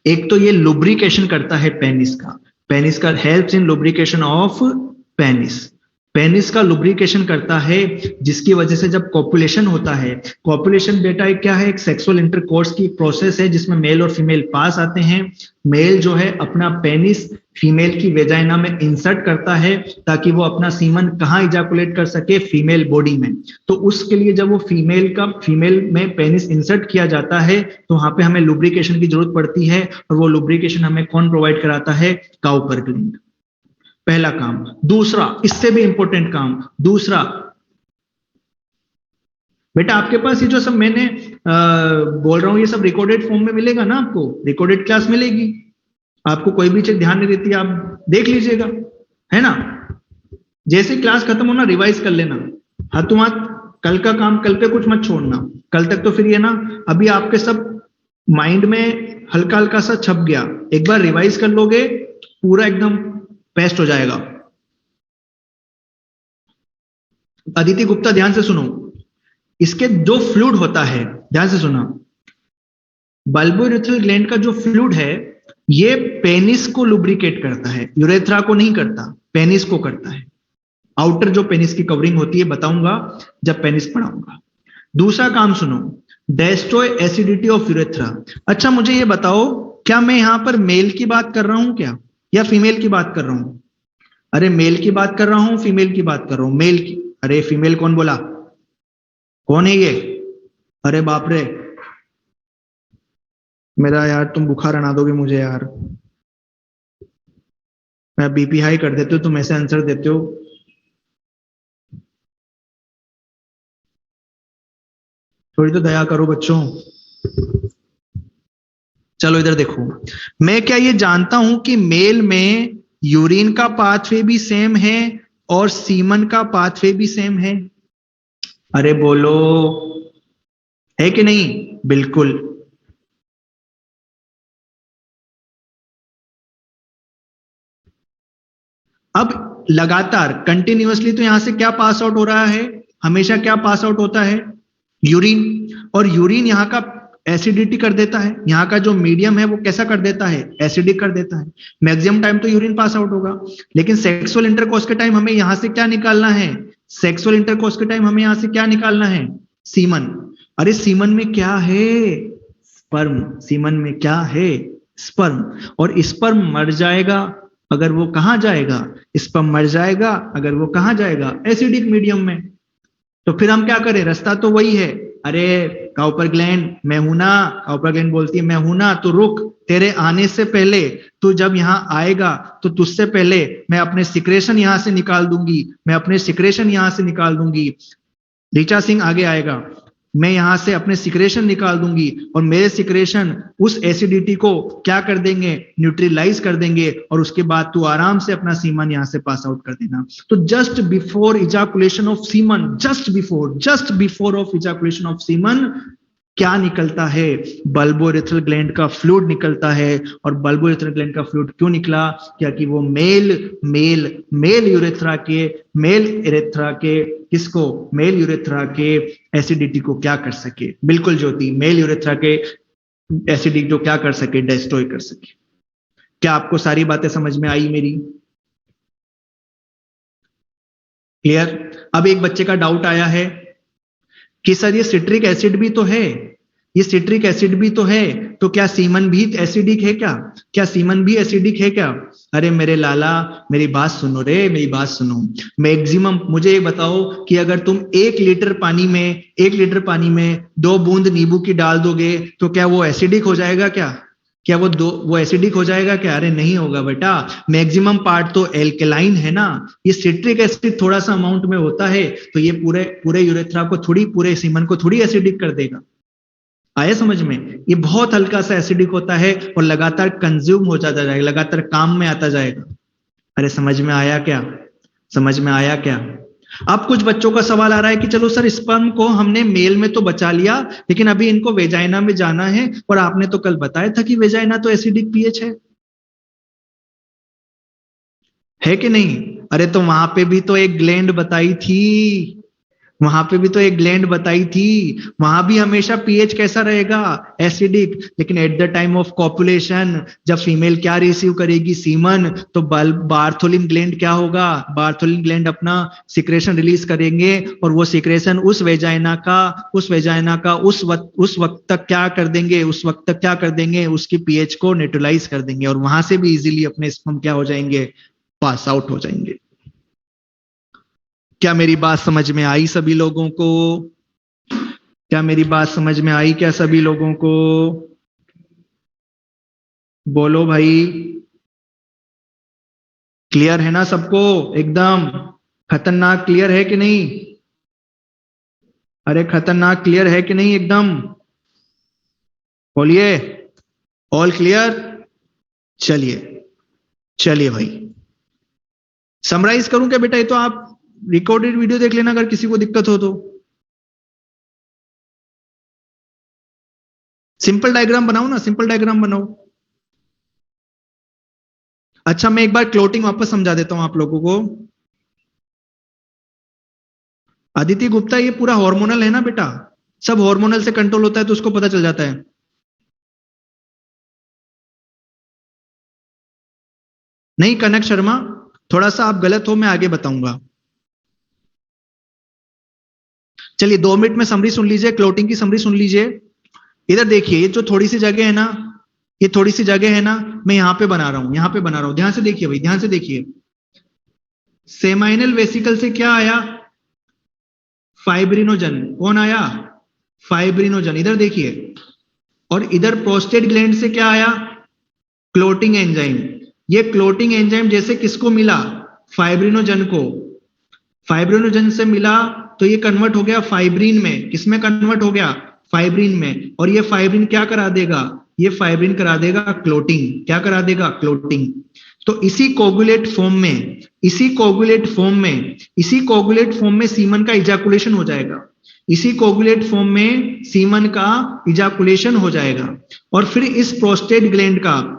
[SPEAKER 1] एक तो ये लुब्रिकेशन करता है पेनिस का helps in lubrication of penis. Penis का लुब्रिकेशन करता है, जिसकी वजह से जब कॉपुलेशन होता है, कॉपुलेशन बेटा एक क्या है, एक सेक्सुअल इंटरकोर्स की प्रोसेस है जिसमें मेल और फीमेल पास आते हैं। मेल जो है अपना पेनिस फीमेल की वेजाइना में इंसर्ट करता है ताकि वो अपना सीमन कहाँ इजैकुलेट कर सके, फीमेल बॉडी में। तो उसके लिए जब वो फीमेल में पेनिस इंसर्ट किया जाता है तो वहां पे हमें लुब्रिकेशन की जरूरत पड़ती है, और वो लुब्रिकेशन हमें कौन प्रोवाइड कराता है, काउपर ग्लैंड। पहला काम। दूसरा, इससे भी इंपॉर्टेंट काम, दूसरा बेटा आपके पास ये जो सब मैंने बोल रहा हूं ये सब रिकॉर्डेड फॉर्म में मिलेगा ना, आपको रिकॉर्डेड क्लास मिलेगी। आपको कोई भी चीज ध्यान नहीं देती आप देख लीजिएगा, है ना। जैसे क्लास खत्म होना रिवाइज कर लेना, हाथों हाथ। कल का काम कल पे कुछ मत छोड़ना, कल तक तो फिर ये ना अभी आपके सब माइंड में हल्का हल्का सा छप गया, एक बार रिवाइज कर लोगे पूरा एकदम पेस्ट हो जाएगा। अदिति गुप्ता ध्यान से सुनो, इसके जो फ्लूइड होता है, ध्यान से सुना, बल्बोरेथ्रल ग्लैंड का जो फ्लूइड है ये पेनिस को लुब्रिकेट करता है, यूरेथ्रा को नहीं करता, पेनिस को करता है। आउटर जो पेनिस की कवरिंग होती है बताऊंगा जब पेनिस पढ़ाऊंगा। दूसरा काम सुनो, डेस्ट्रॉय एसिडिटी ऑफ यूरेथ्रा। अच्छा मुझे ये बताओ, क्या मैं यहां पर मेल की बात कर रहा हूं क्या, या फीमेल की बात कर रहा हूं? अरे मेल की बात कर रहा हूं, फीमेल की बात कर रहा हूं? मेल की। अरे फीमेल कौन बोला, कौन है ये? अरे बाप रे, मेरा यार तुम बुखार आना दोगे मुझे यार। मैं बीपी हाई कर देते हो, तुम ऐसे आंसर देते हो। थोड़ी तो दया करो बच्चों। चलो इधर देखो, मैं क्या ये जानता हूं कि मेल में यूरिन का पाथवे भी सेम है और सीमन का पाथवे भी सेम है? अरे बोलो, है कि नहीं? बिल्कुल। अब लगातार कंटिन्यूअसली तो यहां से क्या पास आउट हो रहा है, हमेशा क्या पास आउट होता है, यूरिन। और यूरिन यहाँ का एसिडिटी कर देता है, यहाँ का जो मीडियम है वो कैसा कर देता है, एसिडिक कर देता है। मैक्सिमम टाइम तो यूरिन पास आउट होगा, लेकिन सेक्सुअल इंटरकोर्स के टाइम हमें यहां से क्या निकालना है, सेक्सुअल इंटरकोर्स के टाइम हमें यहां से क्या निकालना है, सीमन। अरे सीमन में क्या है, स्पर्म। सीमन में क्या है, स्पर्म। और स्पर्म मर जाएगा अगर वो कहां जाएगा, स्पर्म मर जाएगा अगर वो कहां जाएगा, एसिडिक मीडियम में। तो फिर हम क्या करें, रास्ता तो वही है। अरे काउपर ग्लैंड मैं हूं ना, काउपर ग्लैंड बोलती है मैं हूं ना, तो रुक, तेरे आने से पहले, तू जब यहां आएगा तो तुझसे पहले मैं अपने सिक्रेशन यहां से निकाल दूंगी, मैं अपने सिक्रेशन यहां से निकाल दूंगी। ऋचा सिंह आगे आएगा, मैं यहां से अपने सिक्रेशन निकाल दूंगी और मेरे सिक्रेशन उस एसिडिटी को क्या कर देंगे, न्यूट्रलाइज कर देंगे, और उसके बाद तू आराम से अपना सीमन यहां से पास आउट कर देना। तो just before ejaculation of semen, just before of ejaculation of semen क्या निकलता है, बल्बोरेथ्रल ग्लैंड का फ्लूइड निकलता है। और बल्बोरेथ्रल ग्लैंड का फ्लूइड क्यों निकला, क्या कि वो मेल यूरेथ्रा के किसको, मेल यूरेथ्रा के एसिडिटी को क्या कर सके। बिल्कुल ज्योति, मेल यूरेथ्रा के एसिडिटी को क्या कर सके, डिस्ट्रॉय कर सके। क्या आपको सारी बातें समझ में आई मेरी? क्लियर? अब एक बच्चे का डाउट आया है कि सर ये सिट्रिक एसिड भी तो है, ये सिट्रिक एसिड भी तो है, तो क्या सीमन भी एसिडिक है क्या, क्या सीमन भी एसिडिक है क्या? अरे मेरे लाला मेरी बात सुनो रे, मेरी बात सुनो। मैक्सिमम मुझे ये बताओ कि अगर तुम 1 लीटर पानी में 2 बूंद नींबू की डाल दोगे तो क्या वो एसिडिक हो जाएगा क्या वो एसिडिक हो जाएगा क्या? अरे नहीं होगा बेटा, मैक्सिमम पार्ट तो एल्केलाइन है ना। ये सिट्रिक एसिड थोड़ा सा अमाउंट में होता है तो ये पूरे यूरेथ्रा को थोड़ी, पूरे सीमन को थोड़ी एसिडिक कर देगा। आया समझ में? ये बहुत हल्का सा एसिडिक होता है और लगातार कंज्यूम हो जाता जाएगा, लगातार काम में आता जाएगा। अरे समझ में आया क्या, समझ में आया क्या? अब कुछ बच्चों का सवाल आ रहा है कि चलो सर स्पर्म को हमने मेल में तो बचा लिया, लेकिन अभी इनको वेजाइना में जाना है, और आपने तो कल बताया था कि वेजाइना तो एसिडिक पीएच है कि नहीं? अरे तो वहां पे भी तो एक ग्लैंड बताई थी, वहां पे भी तो एक ग्लैंड बताई थी, वहां भी हमेशा पीएच कैसा रहेगा, एसिडिक। लेकिन at the time of copulation जब फीमेल क्या रिसीव करेगी, सीमन, तो बार्थोलिन ग्लैंड क्या होगा, बार्थोलिन ग्लैंड अपना सिक्रेशन रिलीज करेंगे, और वो सिक्रेशन उस वेजाइना का उस वक्त तक क्या कर देंगे, उसकी पीएच को न्यूट्रलाइज कर देंगे, और वहां से भी इजीली अपने स्पर्म क्या हो जाएंगे, पास आउट हो जाएंगे। क्या मेरी बात समझ में आई सभी लोगों को? क्या मेरी बात समझ में आई क्या सभी लोगों को? बोलो भाई, क्लियर है ना सबको? एकदम खतरनाक क्लियर है कि नहीं? अरे खतरनाक क्लियर है कि नहीं एकदम? बोलिए, ऑल क्लियर? चलिए चलिए भाई, समराइज करूं क्या बेटा? ये तो आप रिकॉर्डेड वीडियो देख लेना अगर किसी को दिक्कत हो तो। सिंपल डायग्राम बनाओ ना, सिंपल डायग्राम बनाओ। अच्छा, मैं एक बार क्लोटिंग वापस समझा देता हूं आप लोगों को। अदिति गुप्ता, ये पूरा हार्मोनल है ना बेटा, सब हार्मोनल से कंट्रोल होता है, तो उसको पता चल जाता है। नहीं कनक शर्मा, थोड़ा सा आप गलत हो, मैं आगे बताऊंगा। चलिए 2 मिनट में समरी सुन लीजिए, क्लोटिंग की समरी सुन लीजिए। इधर देखिए, ये जो थोड़ी सी जगह है ना, ये थोड़ी सी जगह है ना, मैं यहां पे बना रहा हूं, यहां पे बना रहा हूं, ध्यान से देखिए भाई, ध्यान से देखिए। सेमाइनल वेसिकल से क्या आया, फाइब्रिनोजन। कौन आया, फाइब्रिनोजन, इधर देखिए। और इधर प्रोस्टेट ग्लैंड से क्या आया, क्लोटिंग एंजाइम। ये क्लोटिंग एंजाइम जैसे किसको मिला, फाइब्रिनोजन को, फाइब्रिनोजन से मिला, तो ये कन्वर्ट हो गया फाइब्रिन में। किसमें कन्वर्ट हो गया, फाइब्रिन में। और ये फाइब्रिन क्या करा देगा, ये फाइब्रिन करा देगा क्लोटिंग। क्या करा देगा, क्लोटिंग। तो इसी कोगुलेट फॉर्म में सीमन का इजाकुलेशन हो जाएगा, इसी कोगुलेट फॉर्म में सीमन का इजाकुलेशन हो जाएगा। और फिर इस प्रोस्टेट ग्लैंड का,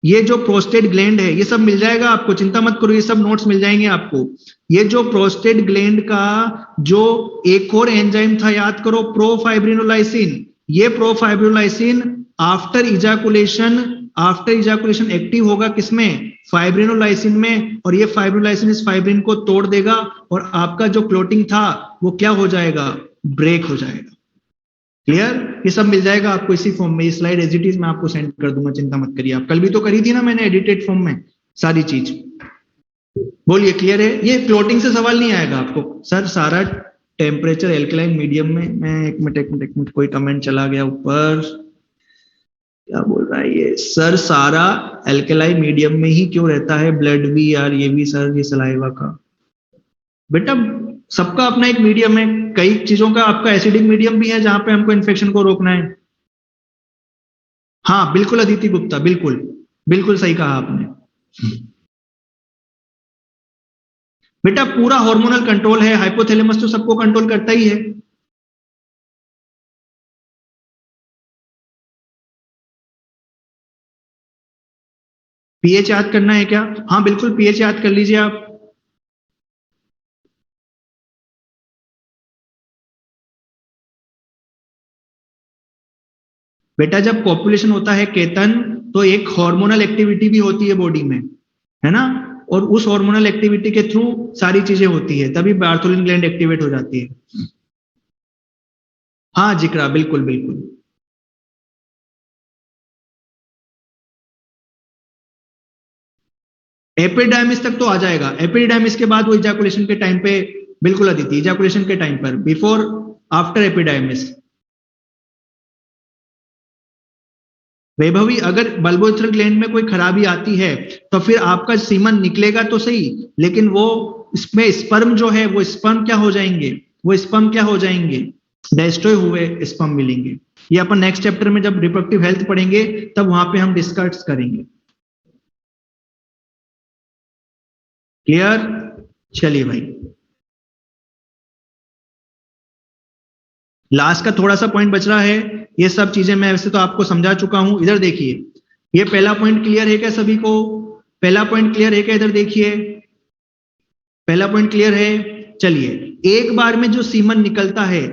[SPEAKER 1] ये जो प्रोस्टेट ग्लैंड है, ये सब मिल जाएगा आपको, चिंता मत करो, ये सब नोट्स मिल जाएंगे आपको। ये जो प्रोस्टेट ग्लैंड का जो एक और एंजाइम था, याद करो, प्रोफाइब्रिनोलाइसिन। ये प्रोफाइब्रिनोलाइसिन आफ्टर इजाकुलेशन एक्टिव होगा किसमें, फाइब्रिनोलाइसिन में। और ये फाइब्रिनोलाइसिन इस फाइब्रिन को तोड़ देगा, और आपका जो क्लोटिंग था वो क्या हो जाएगा, ब्रेक हो जाएगा। क्लियर? ये सब मिल जाएगा आपको इसी फॉर्म में। ये स्लाइड एज इट इज मैं आपको सेंड कर दूंगा, चिंता मत करिए। आप कल भी तो करी थी ना मैंने, एडिटेड फॉर्म में सारी चीज। बोलिए, क्लियर है? ये क्लोटिंग से सवाल नहीं आएगा आपको। सर सारा टेम्परेचर एल्कलाइन मीडियम में, मैं एक मिनट, कोई कमेंट चला गया ऊपर, क्या बोल रहा है ये सर, सारा एल्कलाइन मीडियम में ही क्यों रहता है, ब्लड भी यार, ये भी सर, ये सलाइवा का। बेटा सबका अपना एक मीडियम है, कई चीजों का आपका एसिडिक मीडियम भी है जहां पे हमको इन्फेक्शन को रोकना है। हाँ बिल्कुल अदिति गुप्ता, बिल्कुल बिल्कुल सही कहा आपने। बेटा पूरा हार्मोनल कंट्रोल है, हाइपोथैलेमस तो सबको कंट्रोल करता ही है। पीएच याद करना है क्या? हाँ बिल्कुल, पीएच याद कर लीजिए आप। बेटा जब पॉपुलेशन होता है केतन, तो एक हार्मोनल एक्टिविटी भी होती है बॉडी में, है ना? और उस हार्मोनल एक्टिविटी के थ्रू सारी चीजें होती है, तभी बार्थोलिन ग्लैंड एक्टिवेट हो जाती है। हाँ जिक्रा, बिल्कुल बिल्कुल। एपिडायमिस तक तो आ जाएगा, एपिडायमिस के बाद वो इजाकुलेशन के टाइम पे, बिल्कुल अदिति, इजाकुलेशन के टाइम पर, बिफोर आफ्टर एपिडायमिस। वैभवी, अगर बल्बोथ्रल ग्लैंड में कोई खराबी आती है तो फिर आपका सीमन निकलेगा तो सही, लेकिन वो इसमें स्पर्म जो है, वो स्पर्म क्या हो जाएंगे, डिस्ट्रॉय हुए स्पर्म मिलेंगे। ये अपन नेक्स्ट चैप्टर में जब रिप्रोडक्टिव हेल्थ पढ़ेंगे तब वहां पे हम डिस्कस करेंगे। क्लियर? चलिए भाई, लास्ट का थोड़ा सा पॉइंट बच रहा है। ये सब चीजें मैं वैसे तो आपको समझा चुका हूं। इधर देखिए, ये पहला पॉइंट क्लियर है क्या सभी को? पहला पॉइंट क्लियर है क्या? इधर देखिए, पहला पॉइंट क्लियर है। चलिए एक बार में जो सीमन निकलता है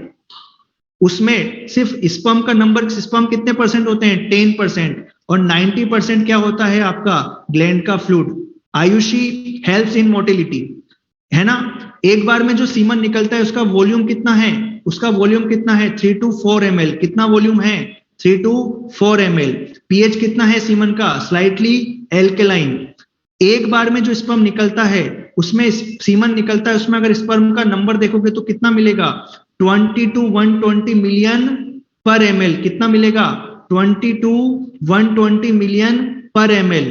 [SPEAKER 1] उसमें सिर्फ स्पर्म का नंबर, स्पर्म कितने परसेंट होते हैं? 10%, और 90% क्या होता है आपका? ग्लैंड का fluid. Ayushi helps in motility, है ना। एक बार में जो सीमन निकलता है उसका वॉल्यूम कितना है? उसका वॉल्यूम कितना है? 3 to 4 ml। कितना वॉल्यूम है? 3 to 4 ml। पीएच कितना है सीमन का? Slightly alkaline. एक बार में जो स्पर्म निकलता है उसमें सीमन निकलता है, उसमें अगर स्पर्म का नंबर देखोगे तो कितना मिलेगा? 20 to 120 मिलियन पर ml। कितना मिलेगा? 20 to 120 मिलियन पर ml।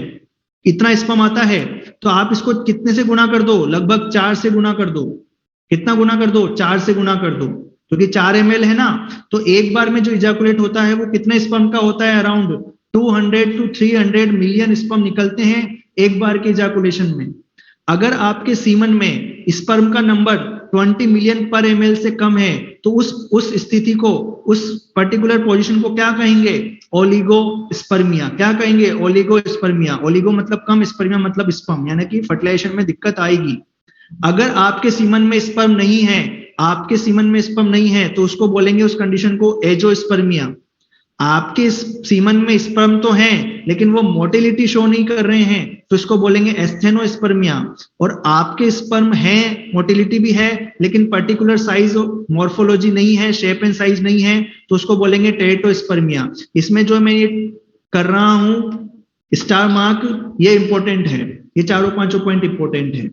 [SPEAKER 1] इतना स्पर्म आता है। तो आप इसको कितने से गुना कर दो? लगभग 4 से गुना कर दो। कितना गुना कर दो? 4 से गुना कर दो, क्योंकि 4 ml है ना। तो एक बार में जो इजैकुलेट होता है वो कितने स्पर्म का होता है? अराउंड 200 to 300 मिलियन स्पर्म निकलते हैं एक बार के इजैकुलेशन में। अगर आपके सीमन में स्पर्म का नंबर 20 मिलियन पर ml से कम है तो उस स्थिति को, उस पर्टिकुलर पोजीशन को क्या कहेंगे? ओलिगोस्पर्मिया। क्या कहेंगे? ओलिगोस्पर्मिया। ओलिगो मतलब कम, स्पर्मिया मतलब स्पर्म, यानी कि फर्टिलाइजेशन में दिक्कत आएगी। अगर आपके सीमन में स्पर्म नहीं है, आपके सीमन में स्पर्म नहीं है, तो उसको बोलेंगे, उस कंडीशन को एजोस्पर्मिया। आपके सीमन में स्पर्म तो हैं लेकिन वो मोटिलिटी शो नहीं कर रहे हैं, तो इसको बोलेंगे एस्थेनोस्पर्मिया। और आपके स्पर्म हैं, मोटिलिटी भी है, लेकिन पर्टिकुलर साइज मॉर्फोलॉजी नहीं है, शेप एंड साइज नहीं है, तो उसको बोलेंगे टेरेटोस्पर्मिया। इसमें जो मैं ये कर रहा हूं स्टार मार्क, ये इंपॉर्टेंट है, ये चारों पांचों पॉइंट इंपॉर्टेंट है।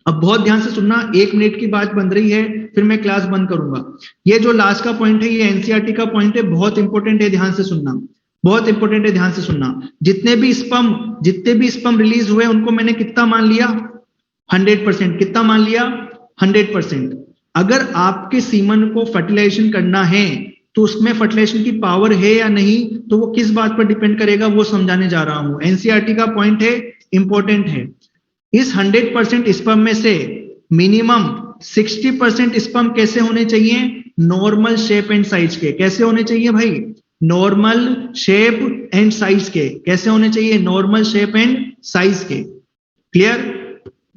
[SPEAKER 1] अब बहुत ध्यान से सुनना, 1 मिनट की बात बन रही है, फिर मैं क्लास बंद करूंगा। ये जो लास्ट का पॉइंट है ये एनसीईआरटी का पॉइंट है, बहुत इंपॉर्टेंट है, ध्यान से सुनना, बहुत इंपॉर्टेंट है, ध्यान से सुनना। जितने भी स्पर्म रिलीज हुए उनको मैंने कितना मान लिया? 100%। कितना मान लिया? 100%। अगर आपके सीमन को फर्टिलाइजेशन करना है तो उसमें फर्टिलाइजेशन की पावर है या नहीं, तो वो किस बात पर डिपेंड करेगा वो समझाने जा रहा हूं। एनसीईआरटी का पॉइंट है, इंपॉर्टेंट है। इस 100% स्पर्म में से मिनिमम 60% स्पर्म कैसे होने चाहिए? नॉर्मल शेप एंड साइज के। कैसे होने चाहिए भाई? नॉर्मल शेप एंड साइज के। कैसे होने चाहिए? नॉर्मल शेप एंड साइज के। क्लियर?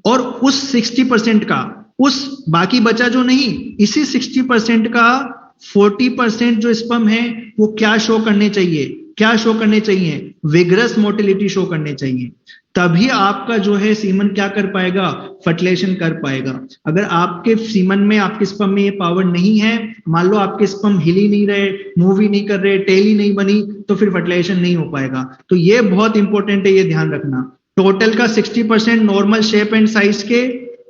[SPEAKER 1] और उस 60% का, उस बाकी बचा जो नहीं, इसी 60% का 40% जो स्पर्म है वो क्या शो करने चाहिए? क्या शो करने चाहिए? विगरस मोटिलिटी शो करने चाहिए। तभी आपका जो है सीमन क्या कर पाएगा? फर्टिलाइजेशन कर पाएगा। अगर आपके सीमन में, आपके स्पर्म में ये पावर नहीं है, मान लो आपके स्पर्म हिल ही नहीं रहे, मूव ही नहीं कर रहे, टेल ही नहीं बनी, तो फिर फर्टिलाइजेशन नहीं हो पाएगा। तो ये बहुत इंपॉर्टेंट है, ये ध्यान रखना। टोटल का 60% नॉर्मल शेप एंड साइज के,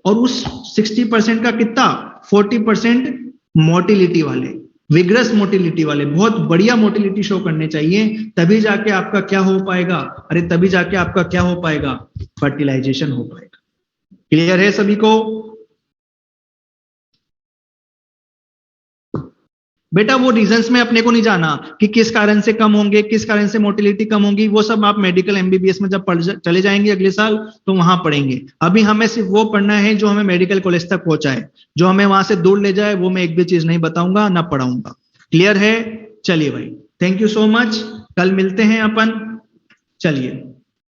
[SPEAKER 1] और उस 60% का कितना? 40% मोटिलिटी वाले, विग्रस मोटिलिटी वाले, बहुत बढ़िया मोटिलिटी शो करने चाहिए, तभी जाके आपका क्या हो पाएगा? अरे तभी जाके आपका क्या हो पाएगा? फर्टिलाइजेशन हो पाएगा। क्लियर है सभी को? बेटा वो रीजंस में अपने को नहीं जाना कि किस कारण से कम होंगे, किस कारण से मोटिलिटी कम होगी, वो सब आप मेडिकल एमबीबीएस में जब चले जाएंगे अगले साल तो वहां पढ़ेंगे। अभी हमें सिर्फ वो पढ़ना है जो हमें मेडिकल कॉलेज तक पहुंचाए, जो हमें वहां से दूर ले जाए वो मैं एक भी चीज नहीं बताऊंगा ना पढ़ाऊंगा। क्लियर है? चलिए भाई, थैंक यू सो मच, कल मिलते हैं अपन। चलिए।